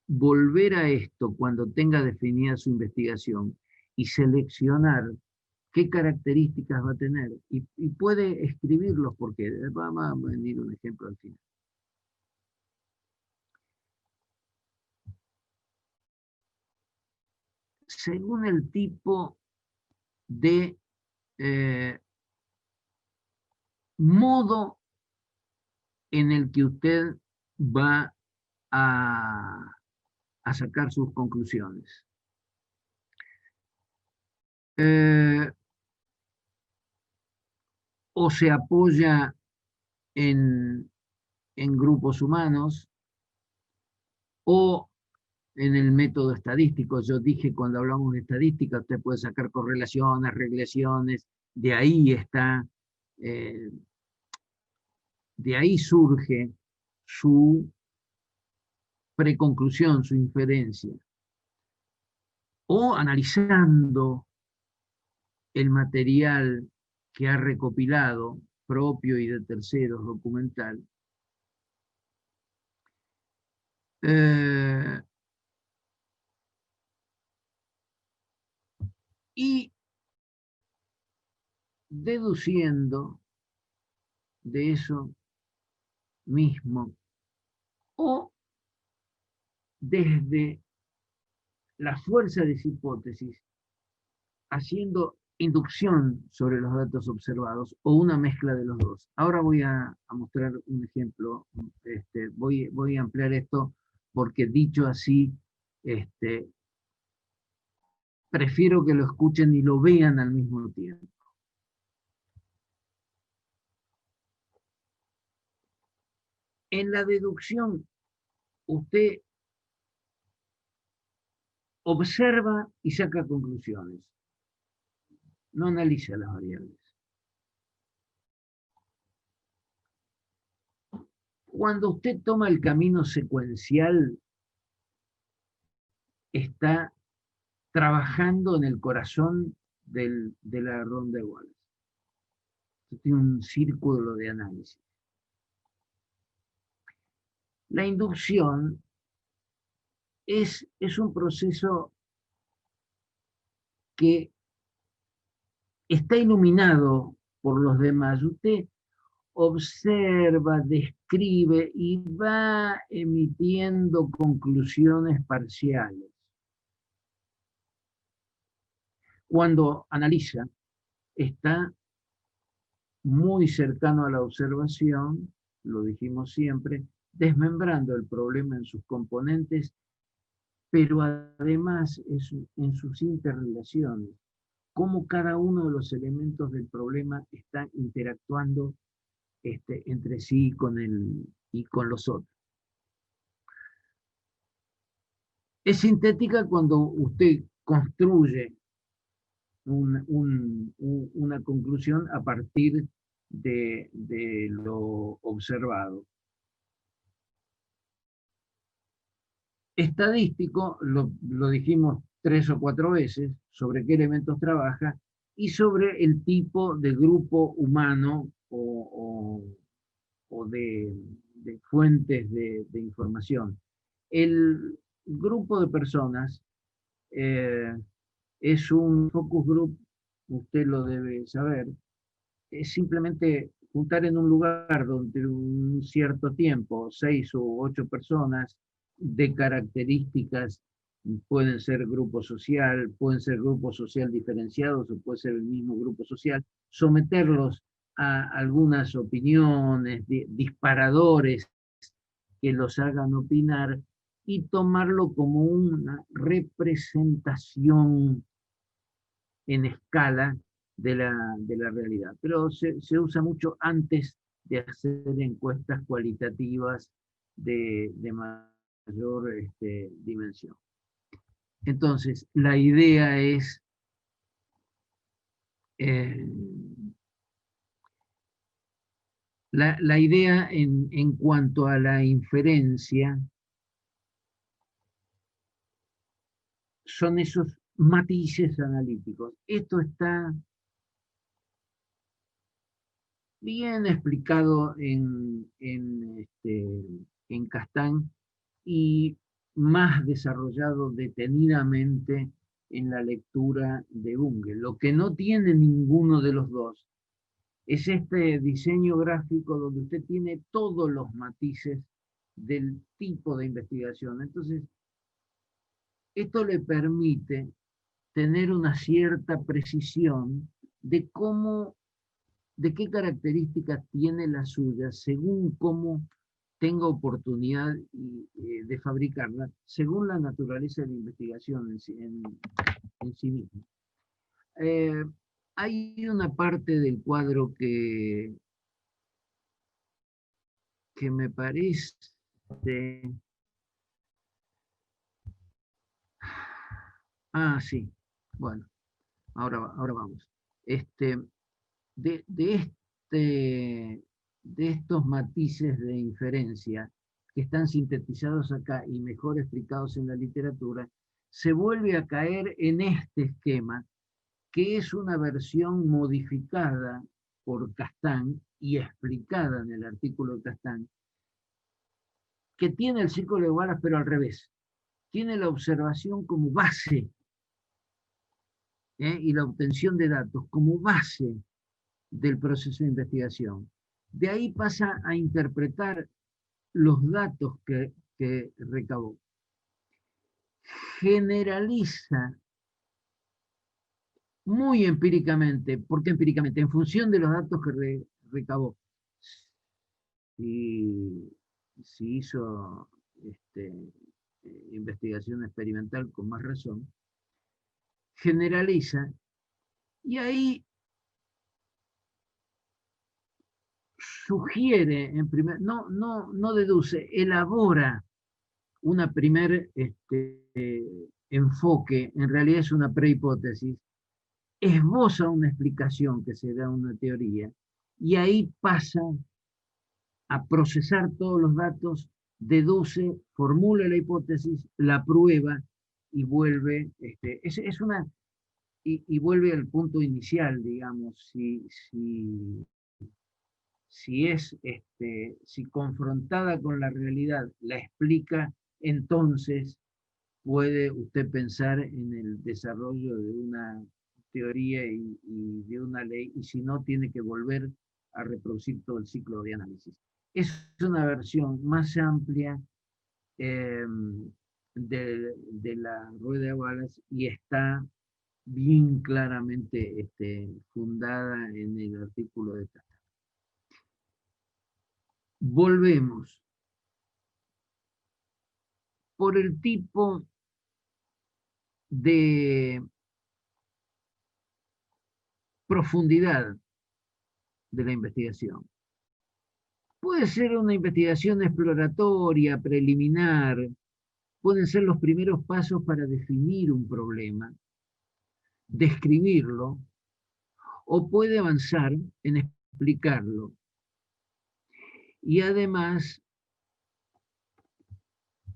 volver a esto cuando tenga definida su investigación y seleccionar qué características va a tener y puede escribirlos porque va a venir un ejemplo al final. Según el tipo de modo en el que usted va a sacar sus conclusiones. Eh, o se apoya en grupos humanos o en el método estadístico. Yo dije cuando hablamos de estadística, usted puede sacar correlaciones, regresiones, de ahí está, eh, de ahí surge su preconclusión, su inferencia. O analizando el material que ha recopilado, propio y de terceros, documental, y deduciendo de eso mismo o desde la fuerza de esa hipótesis, haciendo inducción sobre los datos observados o una mezcla de los dos. Ahora voy a mostrar un ejemplo. Voy a ampliar esto porque dicho así, prefiero que lo escuchen y lo vean al mismo tiempo. En la deducción, usted observa y saca conclusiones. No analiza las variables. Cuando usted toma el camino secuencial, está trabajando en el corazón de la ronda de Wallace. Tiene un círculo de análisis. La inducción es un proceso que está iluminado por los demás. Usted observa, describe y va emitiendo conclusiones parciales. Cuando analiza, está muy cercano a la observación, lo dijimos siempre, desmembrando el problema en sus componentes, pero además en sus interrelaciones, cómo cada uno de los elementos del problema está interactuando entre sí y con los otros. Es sintética cuando usted construye una conclusión a partir de lo observado. Estadístico, lo dijimos 3 o 4 veces, sobre qué elementos trabaja y sobre el tipo de grupo humano o de fuentes de información. El grupo de personas es un focus group, usted lo debe saber, es simplemente juntar en un lugar donde un cierto tiempo, 6 u 8 personas de características, pueden ser grupo social, pueden ser grupos social diferenciados o puede ser el mismo grupo social, someterlos a algunas opiniones, disparadores que los hagan opinar y tomarlo como una representación en escala de la realidad. Pero se usa mucho antes de hacer encuestas cualitativas de mayor dimensión. Entonces, la idea es la idea en cuanto a la inferencia son esos matices analíticos. Esto está bien explicado en Castán y más desarrollado detenidamente en la lectura de Bunge. Lo que no tiene ninguno de los dos es este diseño gráfico donde usted tiene todos los matices del tipo de investigación. Entonces, esto le permite tener una cierta precisión de de qué características tiene la suya según cómo tenga oportunidad de fabricarla, según la naturaleza de la investigación en sí misma. Hay una parte del cuadro que me parece... sí, bueno, ahora vamos. De, de, este, de estos matices de inferencia que están sintetizados acá y mejor explicados en la literatura, se vuelve a caer en este esquema, que es una versión modificada por Castán y explicada en el artículo de Castán, que tiene el círculo de Wallace pero al revés. Tiene la observación como base y la obtención de datos como base del proceso de investigación. De ahí pasa a interpretar los datos que recabó. Generaliza muy empíricamente, ¿por qué empíricamente? En función de los datos que recabó. Si hizo investigación experimental con más razón, generaliza y ahí sugiere, no deduce, elabora una primer enfoque, en realidad es una prehipótesis, esboza una explicación que se da una teoría, y ahí pasa a procesar todos los datos, deduce, formula la hipótesis, la prueba y vuelve, y vuelve al punto inicial, digamos, si confrontada con la realidad la explica, entonces puede usted pensar en el desarrollo de una teoría y de una ley, y si no, tiene que volver a reproducir todo el ciclo de análisis. Es una versión más amplia eh, de la rueda de Wallace y está bien claramente fundada en el artículo de Tata. Volvemos. Por el tipo de profundidad de la investigación. Puede ser una investigación exploratoria, preliminar, pueden ser los primeros pasos para definir un problema, describirlo, o puede avanzar en explicarlo. Y además,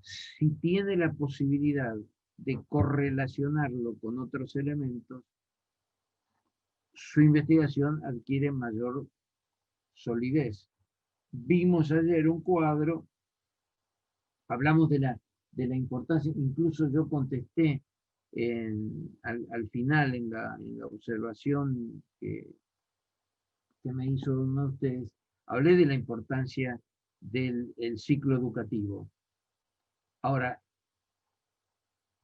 si tiene la posibilidad de correlacionarlo con otros elementos, su investigación adquiere mayor solidez. Vimos ayer un cuadro, hablamos de la importancia, incluso yo contesté al final en la observación que me hizo uno de ustedes, hablé de la importancia del ciclo educativo. Ahora,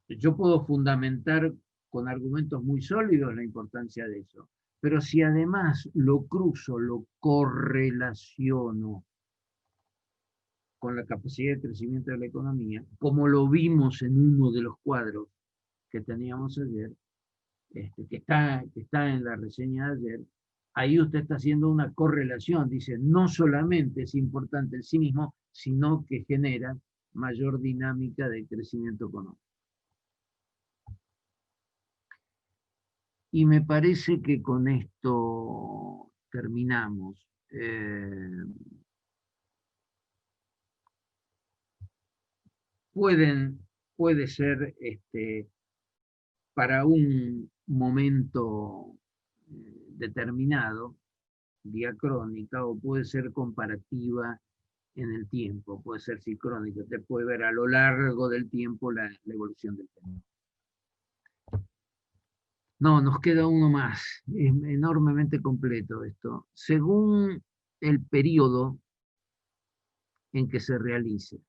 yo puedo fundamentar con argumentos muy sólidos la importancia de eso, pero si además lo cruzo, lo correlaciono con la capacidad de crecimiento de la economía, como lo vimos en uno de los cuadros que teníamos ayer, que está en la reseña de ayer, ahí usted está haciendo una correlación, dice, no solamente es importante en sí mismo, sino que genera mayor dinámica de crecimiento económico. Y me parece que con esto terminamos. Puede ser para un momento determinado, diacrónica, o puede ser comparativa en el tiempo, puede ser sincrónica. Usted puede ver a lo largo del tiempo la evolución del tema. No, nos queda uno más. Es enormemente completo esto. Según el periodo en que se realice.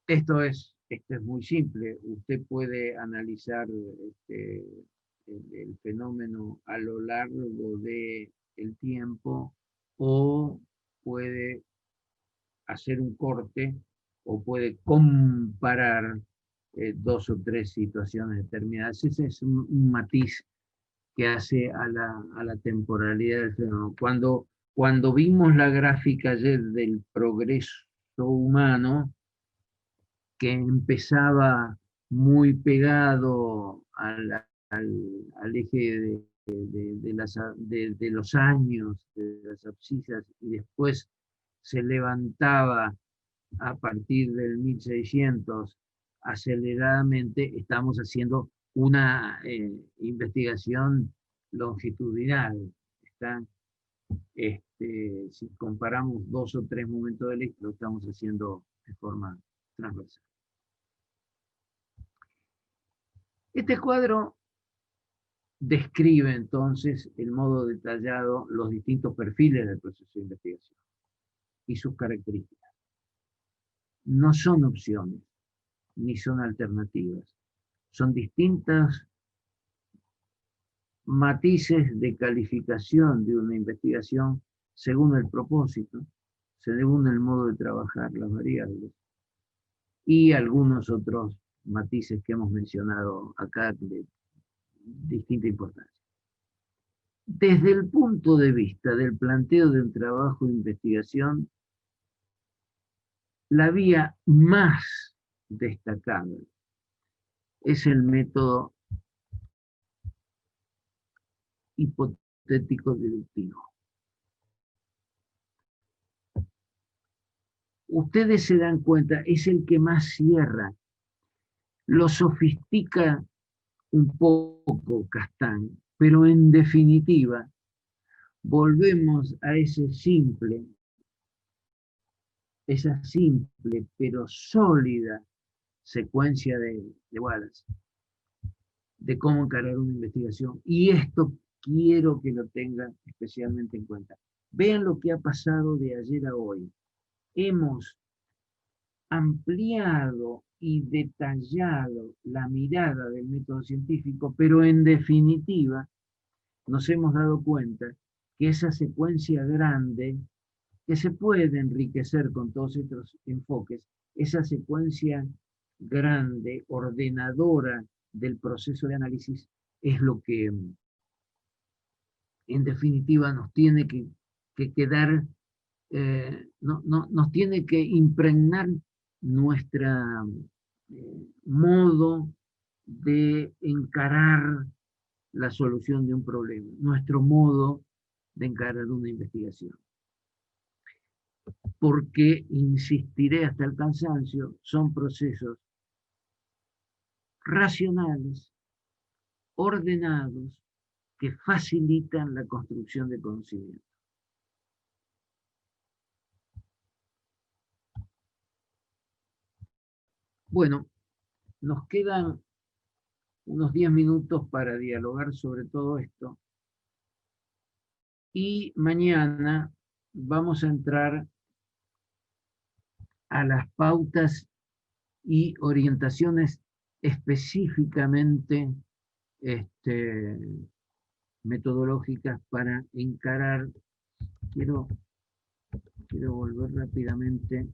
Esto es muy simple. Usted puede analizar el fenómeno a lo largo del tiempo, o puede hacer un corte, o puede comparar dos o tres situaciones determinadas. Ese es un matiz que hace a la temporalidad del fenómeno. Cuando vimos la gráfica ayer del progreso humano, que empezaba muy pegado al eje de los años, de las abscisas, y después se levantaba a partir del 1600 aceleradamente. Estamos haciendo una investigación longitudinal. Si comparamos dos o tres momentos de la historia, lo estamos haciendo de forma transversal. Este cuadro describe entonces el modo detallado los distintos perfiles del proceso de investigación y sus características. No son opciones, ni son alternativas. Son distintas matices de calificación de una investigación según el propósito, según el modo de trabajar las variables, y algunos otros matices que hemos mencionado acá de distinta importancia. Desde el punto de vista del planteo de un trabajo de investigación, la vía más destacable es el método hipotético deductivo. Ustedes se dan cuenta, es el que más cierra, lo sofistica un poco Castán, pero en definitiva volvemos a esa simple pero sólida secuencia de Wallace, de cómo encarar una investigación. Y esto quiero que lo tengan especialmente en cuenta. Vean lo que ha pasado de ayer a hoy. Hemos ampliado y detallado la mirada del método científico, pero en definitiva nos hemos dado cuenta que esa secuencia grande, que se puede enriquecer con todos estos enfoques, esa secuencia grande, ordenadora del proceso de análisis, es lo que en definitiva nos tiene que quedar, nos tiene que impregnar nuestra modo de encarar la solución de un problema, nuestro modo de encarar una investigación. Porque, insistiré hasta el cansancio, son procesos racionales, ordenados, que facilitan la construcción de conocimiento. Bueno, nos quedan unos 10 minutos para dialogar sobre todo esto. Y mañana vamos a entrar a las pautas y orientaciones específicamente metodológicas para encarar. Quiero volver rápidamente,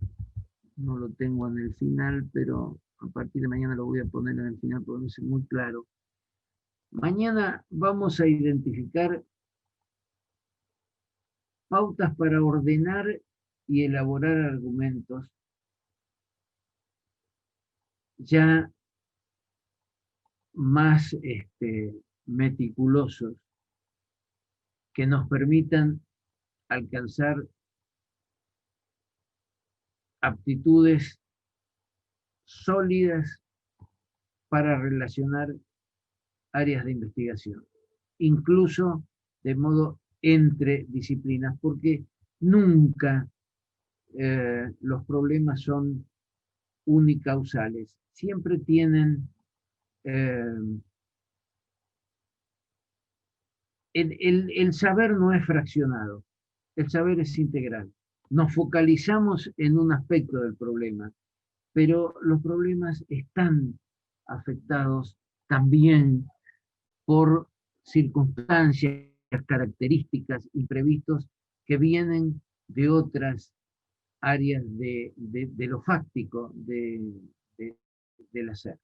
no lo tengo en el final, pero a partir de mañana lo voy a poner en el final porque es muy claro. Mañana vamos a identificar pautas para ordenar y elaborar argumentos ya más meticulosos que nos permitan alcanzar aptitudes sólidas para relacionar áreas de investigación, incluso de modo entre disciplinas, porque nunca los problemas son unicausales, siempre tienen el saber no es fraccionado, el saber es integral. Nos focalizamos en un aspecto del problema, pero los problemas están afectados también por circunstancias, características, imprevistos que vienen de otras áreas de lo fáctico del hacer.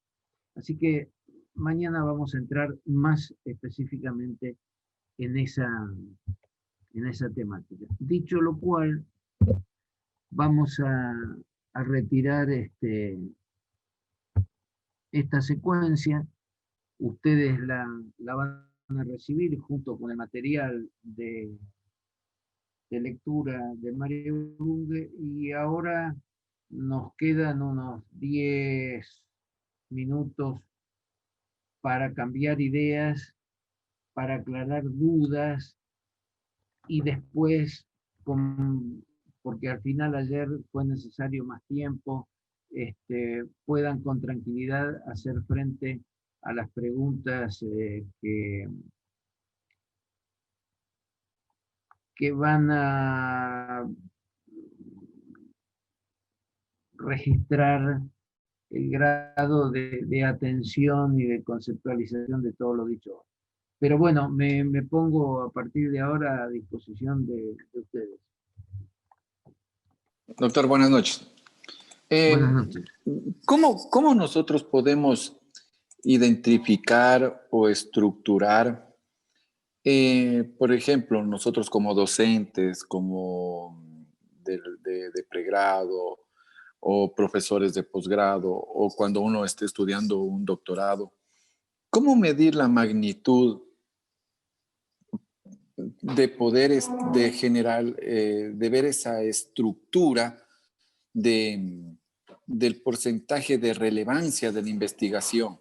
Así que mañana vamos a entrar más específicamente en esa temática. Dicho lo cual, vamos a retirar esta secuencia. Ustedes la van a recibir junto con el material de lectura de Mario Bunge, y ahora nos quedan unos 10 minutos para cambiar ideas, para aclarar dudas, y después, porque al final ayer fue necesario más tiempo, puedan con tranquilidad hacer frente a las preguntas que van a registrar el grado de atención y de conceptualización de todo lo dicho. Pero bueno, me pongo a partir de ahora a disposición de ustedes. Doctor, buenas noches. Buenas noches. ¿Cómo nosotros podemos identificar o estructurar, por ejemplo, nosotros como docentes, como de pregrado o profesores de posgrado, o cuando uno esté estudiando un doctorado, cómo medir la magnitud de poder de generar, de ver esa estructura del porcentaje de relevancia de la investigación?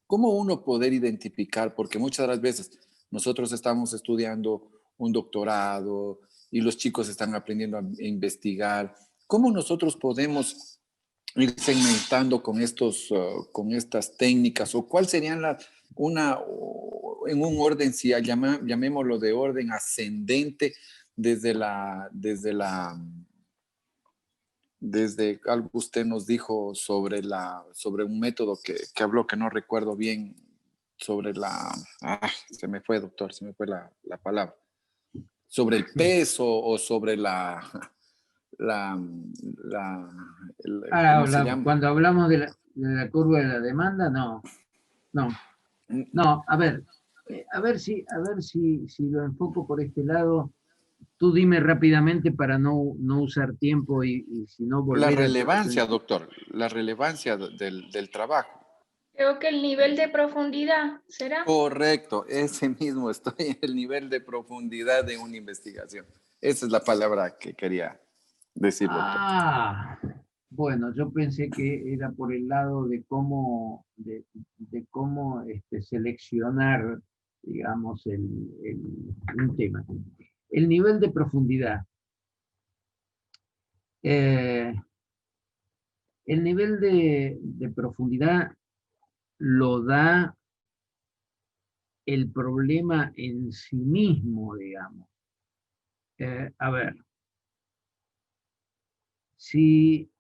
¿Cómo uno poder identificar? Porque muchas de las veces nosotros estamos estudiando un doctorado y los chicos están aprendiendo a investigar. ¿Cómo nosotros podemos ir segmentando con con estas técnicas, o cuál serían en un orden, si llamémoslo de orden ascendente, desde algo usted nos dijo sobre un método que habló, que no recuerdo bien, sobre se me fue, doctor, se me fue la palabra, sobre el peso o sobre la, ¿cómo se llama? Cuando hablamos de la curva de la demanda, no, no, no, a ver si lo enfoco por este lado. Tú dime rápidamente para no usar tiempo y si no La volver a relevancia, doctor, la relevancia del trabajo. Creo que el nivel de profundidad será. Correcto, ese mismo, estoy en el nivel de profundidad de una investigación. Esa es la palabra que quería decir, doctor. Ah, bueno, yo pensé que era por el lado de cómo seleccionar, digamos, un tema. El nivel de profundidad. Eh, el nivel de profundidad lo da el problema en sí mismo, digamos. A ver, si,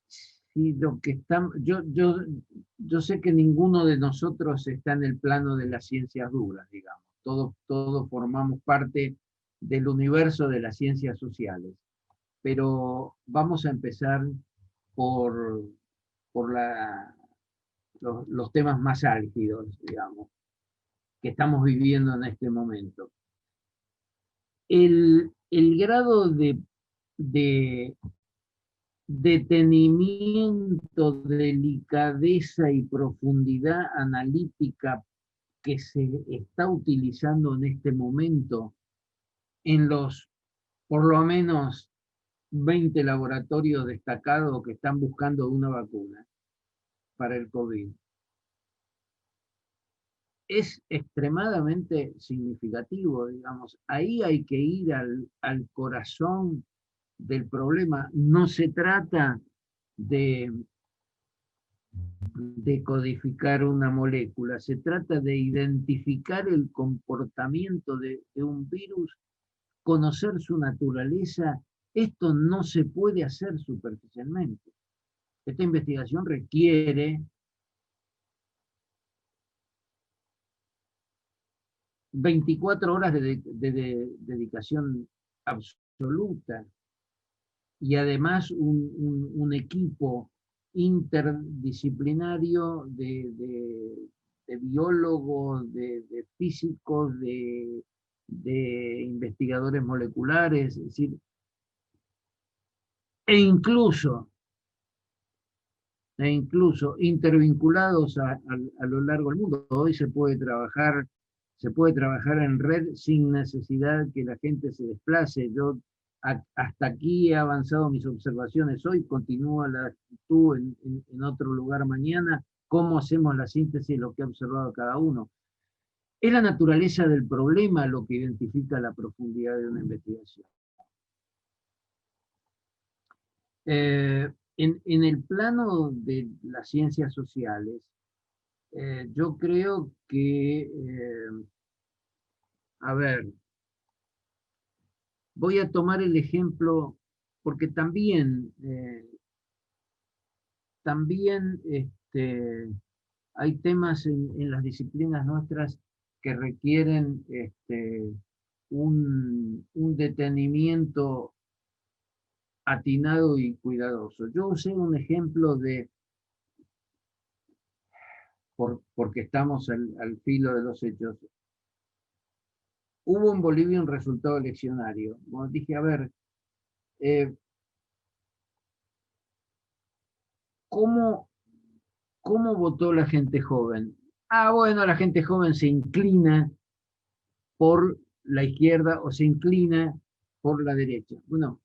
si lo que estamos, yo sé que ninguno de nosotros está en el plano de las ciencias duras, digamos. Todos formamos parte del universo de las ciencias sociales. Pero vamos a empezar por, por los temas más álgidos, digamos, que estamos viviendo en este momento. El grado de detenimiento, delicadeza y profundidad analítica que se está utilizando en este momento en los por lo menos 20 laboratorios destacados que están buscando una vacuna para el COVID es extremadamente significativo, digamos. Ahí hay que ir al corazón del problema. No se trata de codificar una molécula, se trata de identificar el comportamiento de un virus, conocer su naturaleza. Esto no se puede hacer superficialmente. Esta investigación requiere 24 horas de dedicación absoluta y además un equipo interdisciplinario de biólogos, de físicos, de investigadores moleculares, es decir, e incluso intervinculados a lo largo del mundo. Hoy se puede trabajar en red sin necesidad que la gente se desplace. Hasta aquí he avanzado mis observaciones hoy, continúa tú en otro lugar mañana, cómo hacemos la síntesis de lo que ha observado cada uno. Es la naturaleza del problema lo que identifica la profundidad de una investigación. En el plano de las ciencias sociales, yo creo que, a ver, voy a tomar el ejemplo, porque también hay temas en las disciplinas nuestras que requieren un detenimiento atinado y cuidadoso. Yo usé un ejemplo porque estamos al filo de los hechos. Hubo en Bolivia un resultado eleccionario. Bueno, dije, a ver, ¿cómo votó la gente joven? Ah, bueno, la gente joven se inclina por la izquierda o se inclina por la derecha. Bueno,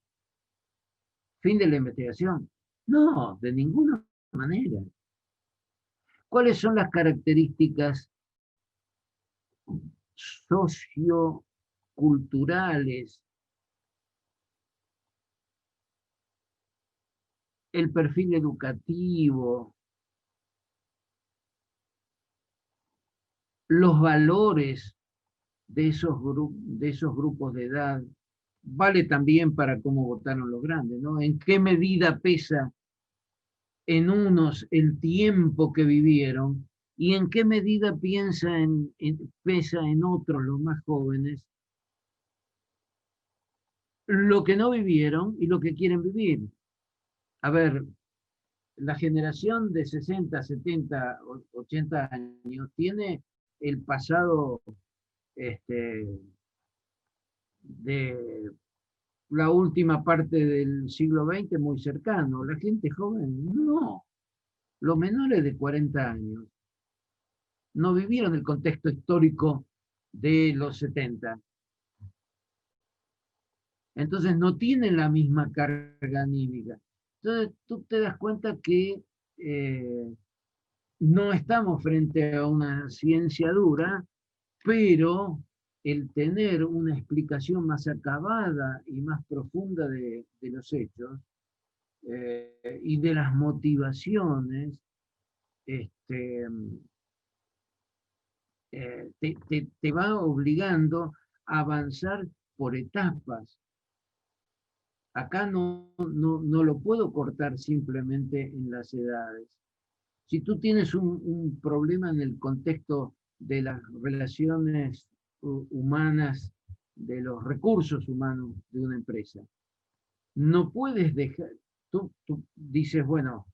fin de la investigación. No, de ninguna manera. ¿Cuáles son las características socioculturales el perfil educativo, los valores de esos grupos de edad, vale también para cómo votaron los grandes, ¿no? ¿En qué medida pesa en unos el tiempo que vivieron y en qué medida pesa en otros, los más jóvenes, lo que no vivieron y lo que quieren vivir? A ver, la generación de 60, 70, 80 años tiene el pasado de la última parte del siglo XX muy cercano. La gente joven no. Los menores de 40 años no vivieron el contexto histórico de los 70. Entonces no tienen la misma carga anímica. Entonces tú te das cuenta que no estamos frente a una ciencia dura, pero el tener una explicación más acabada y más profunda de los hechos y de las motivaciones, te va obligando a avanzar por etapas. Acá no lo puedo cortar simplemente en las edades. Si tú tienes un problema en el contexto de las relaciones humanas, de los recursos humanos de una empresa, no puedes dejar, tú dices, bueno,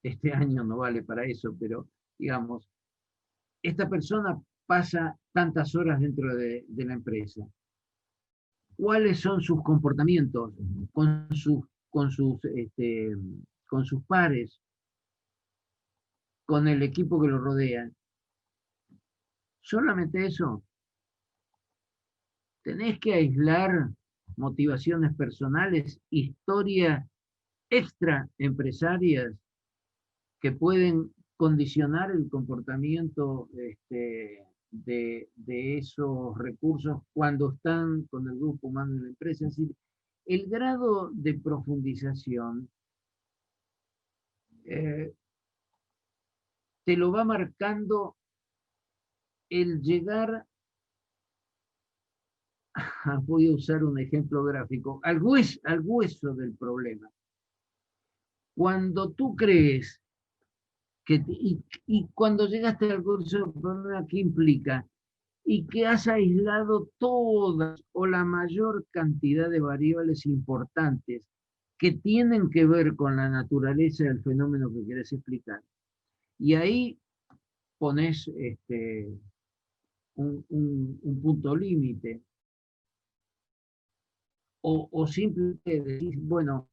este año no vale para eso, pero digamos, esta persona pasa tantas horas dentro de la empresa. ¿Cuáles son sus comportamientos con sus pares, con el equipo que lo rodea? Solamente eso. Tenés que aislar motivaciones personales, historias extraempresarias que pueden condicionar el comportamiento de esos recursos cuando están con el grupo humano en la empresa. Es decir, el grado de profundización te lo va marcando el llegar, voy a usar un ejemplo gráfico, al hueso del problema. Cuando tú crees y cuando llegaste al hueso del problema, ¿qué implica? Y que has aislado todas o la mayor cantidad de variables importantes que tienen que ver con la naturaleza del fenómeno que querés explicar. Y ahí pones un punto límite. O simplemente decís, bueno,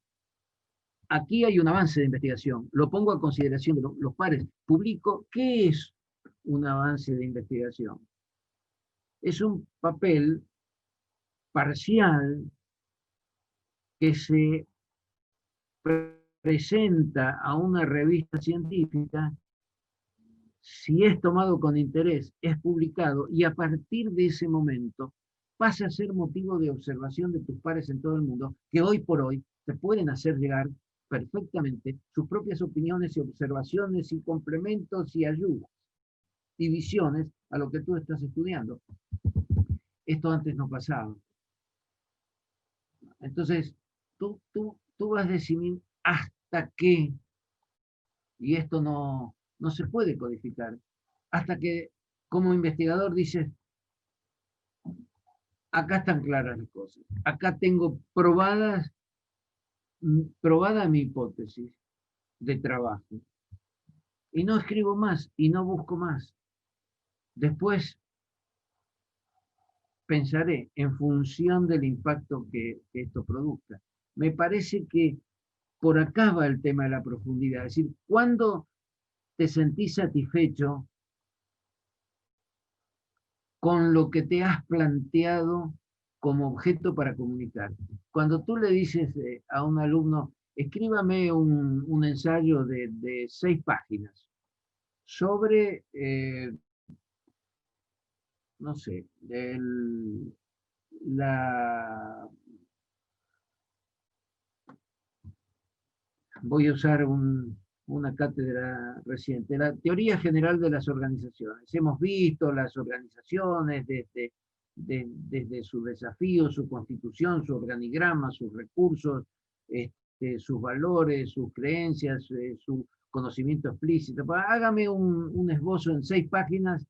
aquí hay un avance de investigación, lo pongo a consideración de los pares, publico, ¿qué es un avance de investigación? Es un papel parcial que se presenta a una revista científica, si es tomado con interés, es publicado y a partir de ese momento pasa a ser motivo de observación de tus pares en todo el mundo, que hoy por hoy te pueden hacer llegar perfectamente sus propias opiniones y observaciones y complementos y ayudas y visiones a lo que tú estás estudiando. Esto antes no pasaba. Entonces, tú vas a decidir hasta qué, y esto no se puede codificar, hasta que como investigador dices, acá están claras las cosas, acá tengo probada mi hipótesis de trabajo, y no escribo más, y no busco más. Después pensaré en función del impacto que esto produzca. Me parece que por acá va el tema de la profundidad, es decir, ¿cuándo te sentís satisfecho con lo que te has planteado como objeto para comunicar? Cuando tú le dices a un alumno, escríbame un ensayo de 6 páginas sobre, no sé, la voy a usar una cátedra reciente, la teoría general de las organizaciones. Hemos visto las organizaciones desde su desafío, su constitución, su organigrama, sus recursos, sus valores, sus creencias, su conocimiento explícito. Hágame un esbozo en 6 páginas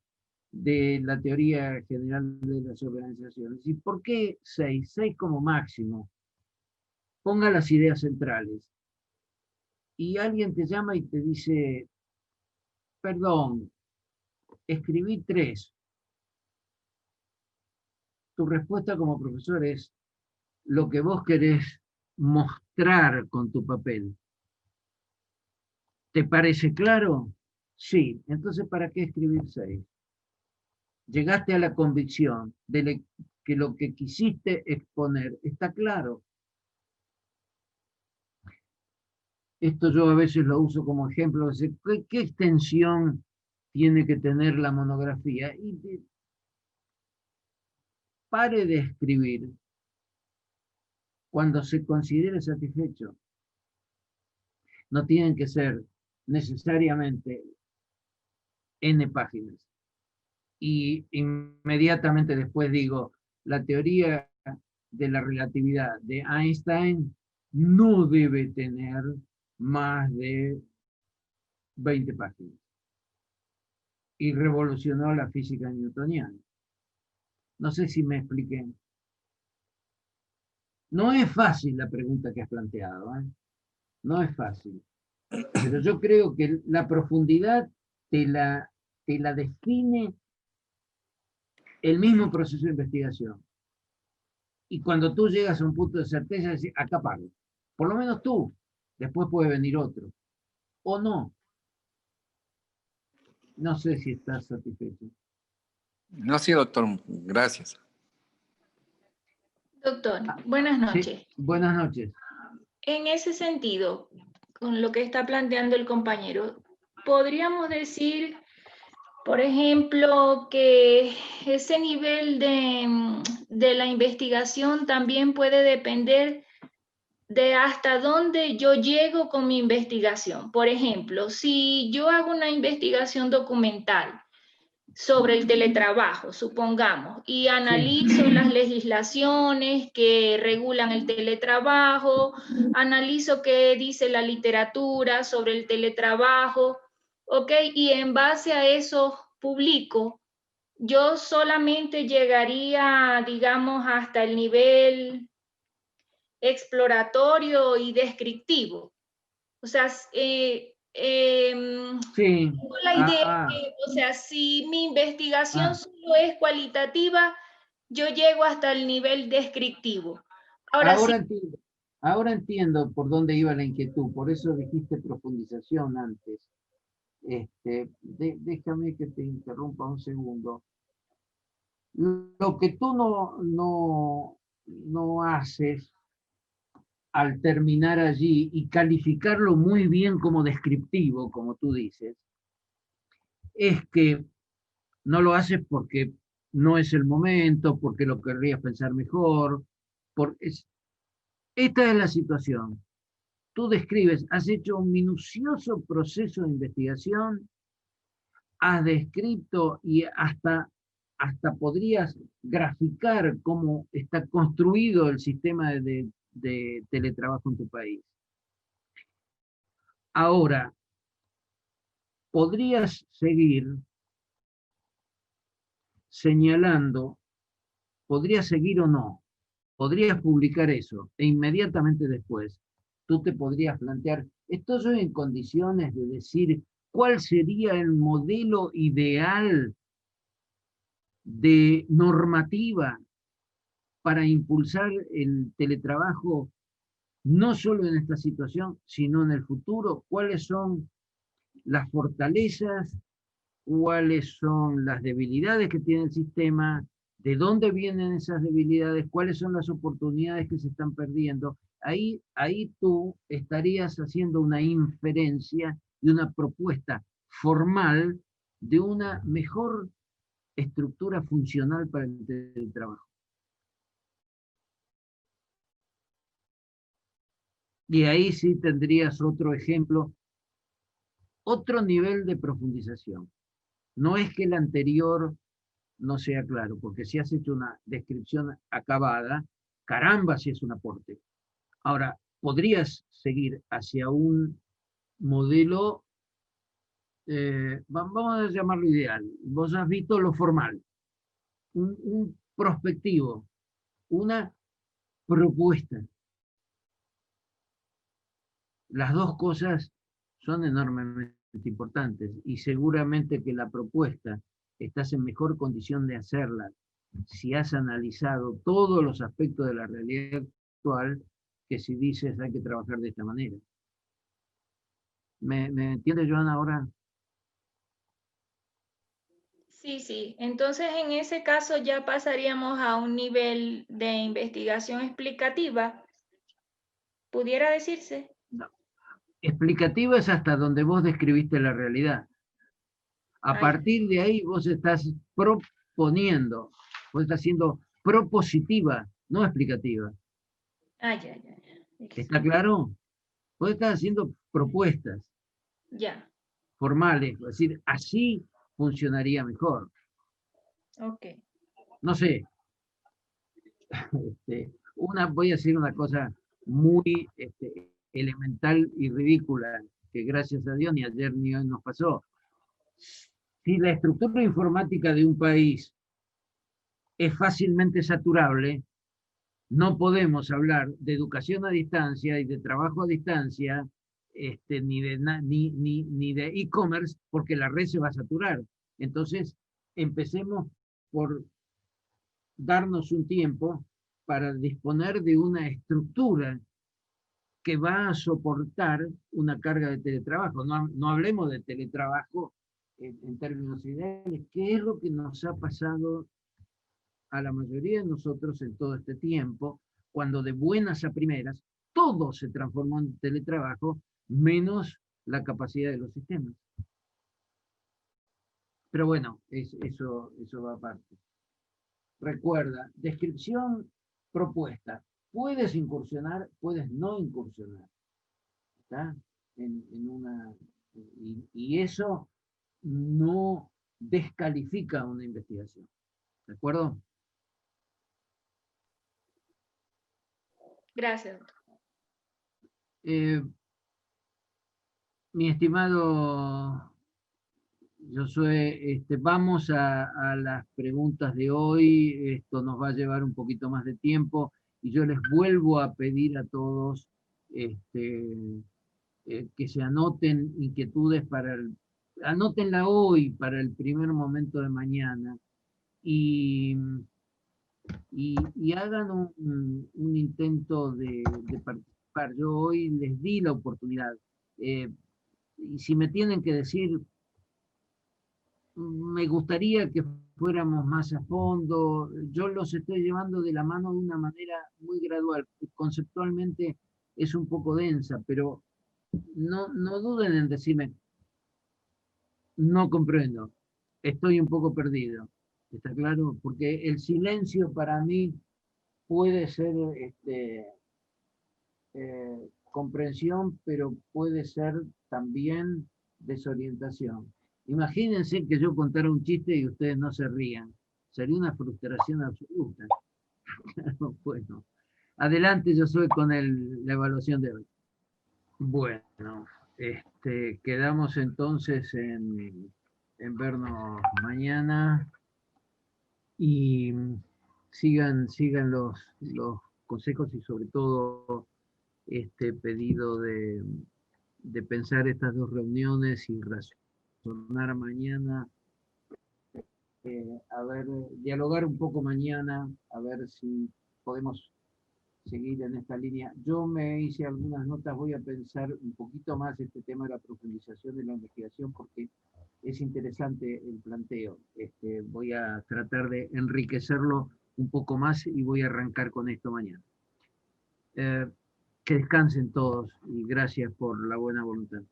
de la teoría general de las organizaciones. ¿Y por qué 6? 6 como máximo. Ponga las ideas centrales. Y alguien te llama y te dice, perdón, escribí 3. Tu respuesta como profesor es lo que vos querés mostrar con tu papel. ¿Te parece claro? Sí. Entonces, ¿para qué escribir 6? Llegaste a la convicción de que lo que quisiste exponer está claro. Esto yo a veces lo uso como ejemplo. ¿Qué extensión tiene que tener la monografía? Y pare de escribir cuando se considere satisfecho. No tienen que ser necesariamente N páginas. Y inmediatamente después digo, la teoría de la relatividad de Einstein no debe tener más de 20 páginas. Y revolucionó la física newtoniana. No sé si me expliqué. No es fácil la pregunta que has planteado, ¿eh? No es fácil. Pero yo creo que la profundidad te la define el mismo proceso de investigación. Y cuando tú llegas a un punto de certeza, decir, acá paro. Por lo menos tú. Después puede venir otro. O no. No sé si estás satisfecho. No, sí, doctor, gracias. Doctor, buenas noches. Sí, buenas noches. En ese sentido, con lo que está planteando el compañero, podríamos decir, por ejemplo, que ese nivel de la investigación también puede depender de hasta dónde yo llego con mi investigación. Por ejemplo, si yo hago una investigación documental sobre el teletrabajo, supongamos, y analizo las legislaciones que regulan el teletrabajo, analizo qué dice la literatura sobre el teletrabajo, ¿ok? Y en base a eso publico. Yo solamente llegaría, digamos, hasta el nivel exploratorio y descriptivo. O sea, Sí. tengo la idea que, o sea, si mi investigación solo es cualitativa, yo llego hasta el nivel descriptivo. Ahora sí. Ahora entiendo por dónde iba la inquietud, por eso dijiste profundización antes. Déjame que te interrumpa un segundo. Lo que tú no haces al terminar allí y calificarlo muy bien como descriptivo, como tú dices, es que no lo haces porque no es el momento, porque lo querrías pensar mejor. Esta es la situación. Tú describes, has hecho un minucioso proceso de investigación, has descrito y hasta podrías graficar cómo está construido el sistema de teletrabajo en tu país. Ahora, podrías seguir señalando, podrías seguir o no, podrías publicar eso e inmediatamente después tú te podrías plantear, ¿estoy en condiciones de decir cuál sería el modelo ideal de normativa para impulsar el teletrabajo, no solo en esta situación, sino en el futuro? ¿Cuáles son las fortalezas? ¿Cuáles son las debilidades que tiene el sistema? ¿De dónde vienen esas debilidades? ¿Cuáles son las oportunidades que se están perdiendo? Ahí tú estarías haciendo una inferencia y una propuesta formal de una mejor estructura funcional para el trabajo. Y ahí sí tendrías otro ejemplo, otro nivel de profundización. No es que el anterior no sea claro, porque si has hecho una descripción acabada, caramba si es un aporte. Ahora, podrías seguir hacia un modelo, vamos a llamarlo ideal. Vos has visto lo formal, un prospectivo, una propuesta. Las dos cosas son enormemente importantes y seguramente que la propuesta estás en mejor condición de hacerla si has analizado todos los aspectos de la realidad actual que si dices hay que trabajar de esta manera. ¿Me entiende, Joana, ahora? Sí, sí. Entonces, en ese caso ya pasaríamos a un nivel de investigación explicativa, ¿pudiera decirse? No. Explicativa es hasta donde vos describiste la realidad. A Ah, ya. partir de ahí vos estás proponiendo, vos estás siendo propositiva, no explicativa. Ah, ya, ya, ya. ¿Está claro? Vos estás haciendo propuestas Ya, formales, es decir, así funcionaría mejor. ok. No sé, voy a decir una cosa muy elemental y ridícula, que gracias a Dios ni ayer ni hoy nos pasó. Si la estructura informática de un país es fácilmente saturable, no podemos hablar de educación a distancia y de trabajo a distancia, ni de e-commerce, porque la red se va a saturar. Entonces, empecemos por darnos un tiempo para disponer de una estructura que va a soportar una carga de teletrabajo. No hablemos de teletrabajo en términos ideales. ¿Qué es lo que nos ha pasado a la mayoría de nosotros en todo este tiempo, cuando de buenas a primeras todo se transformó en teletrabajo, menos la capacidad de los sistemas? Pero bueno, eso va aparte. Recuerda, descripción, propuesta. Puedes incursionar, puedes no incursionar. ¿Está? En una, y eso no descalifica una investigación. ¿De acuerdo? Gracias, doctor. Mi estimado Josué, vamos a las preguntas de hoy. Esto nos va a llevar un poquito más de tiempo y yo les vuelvo a pedir a todos que se anoten inquietudes anótenla hoy para el primer momento de mañana y, y hagan un intento de participar. Yo hoy les di la oportunidad. Y si me tienen que decir, me gustaría que fuéramos más a fondo. Yo los estoy llevando de la mano de una manera muy gradual. Conceptualmente es un poco densa, pero no duden en decirme, no comprendo, estoy un poco perdido. ¿Está claro? Porque el silencio para mí puede ser comprensión, pero puede ser también desorientación. Imagínense que yo contara un chiste y ustedes no se rían. Sería una frustración absoluta. Bueno, adelante yo soy con la evaluación de hoy. Bueno, quedamos entonces en vernos mañana y sigan los consejos y sobre todo este pedido de pensar estas dos reuniones y razonar mañana, dialogar un poco mañana, a ver si podemos seguir en esta línea. Yo me hice algunas notas, voy a pensar un poquito más este tema de la profundización de la investigación porque es interesante el planteo. Voy a tratar de enriquecerlo un poco más y voy a arrancar con esto mañana. Que descansen todos y gracias por la buena voluntad.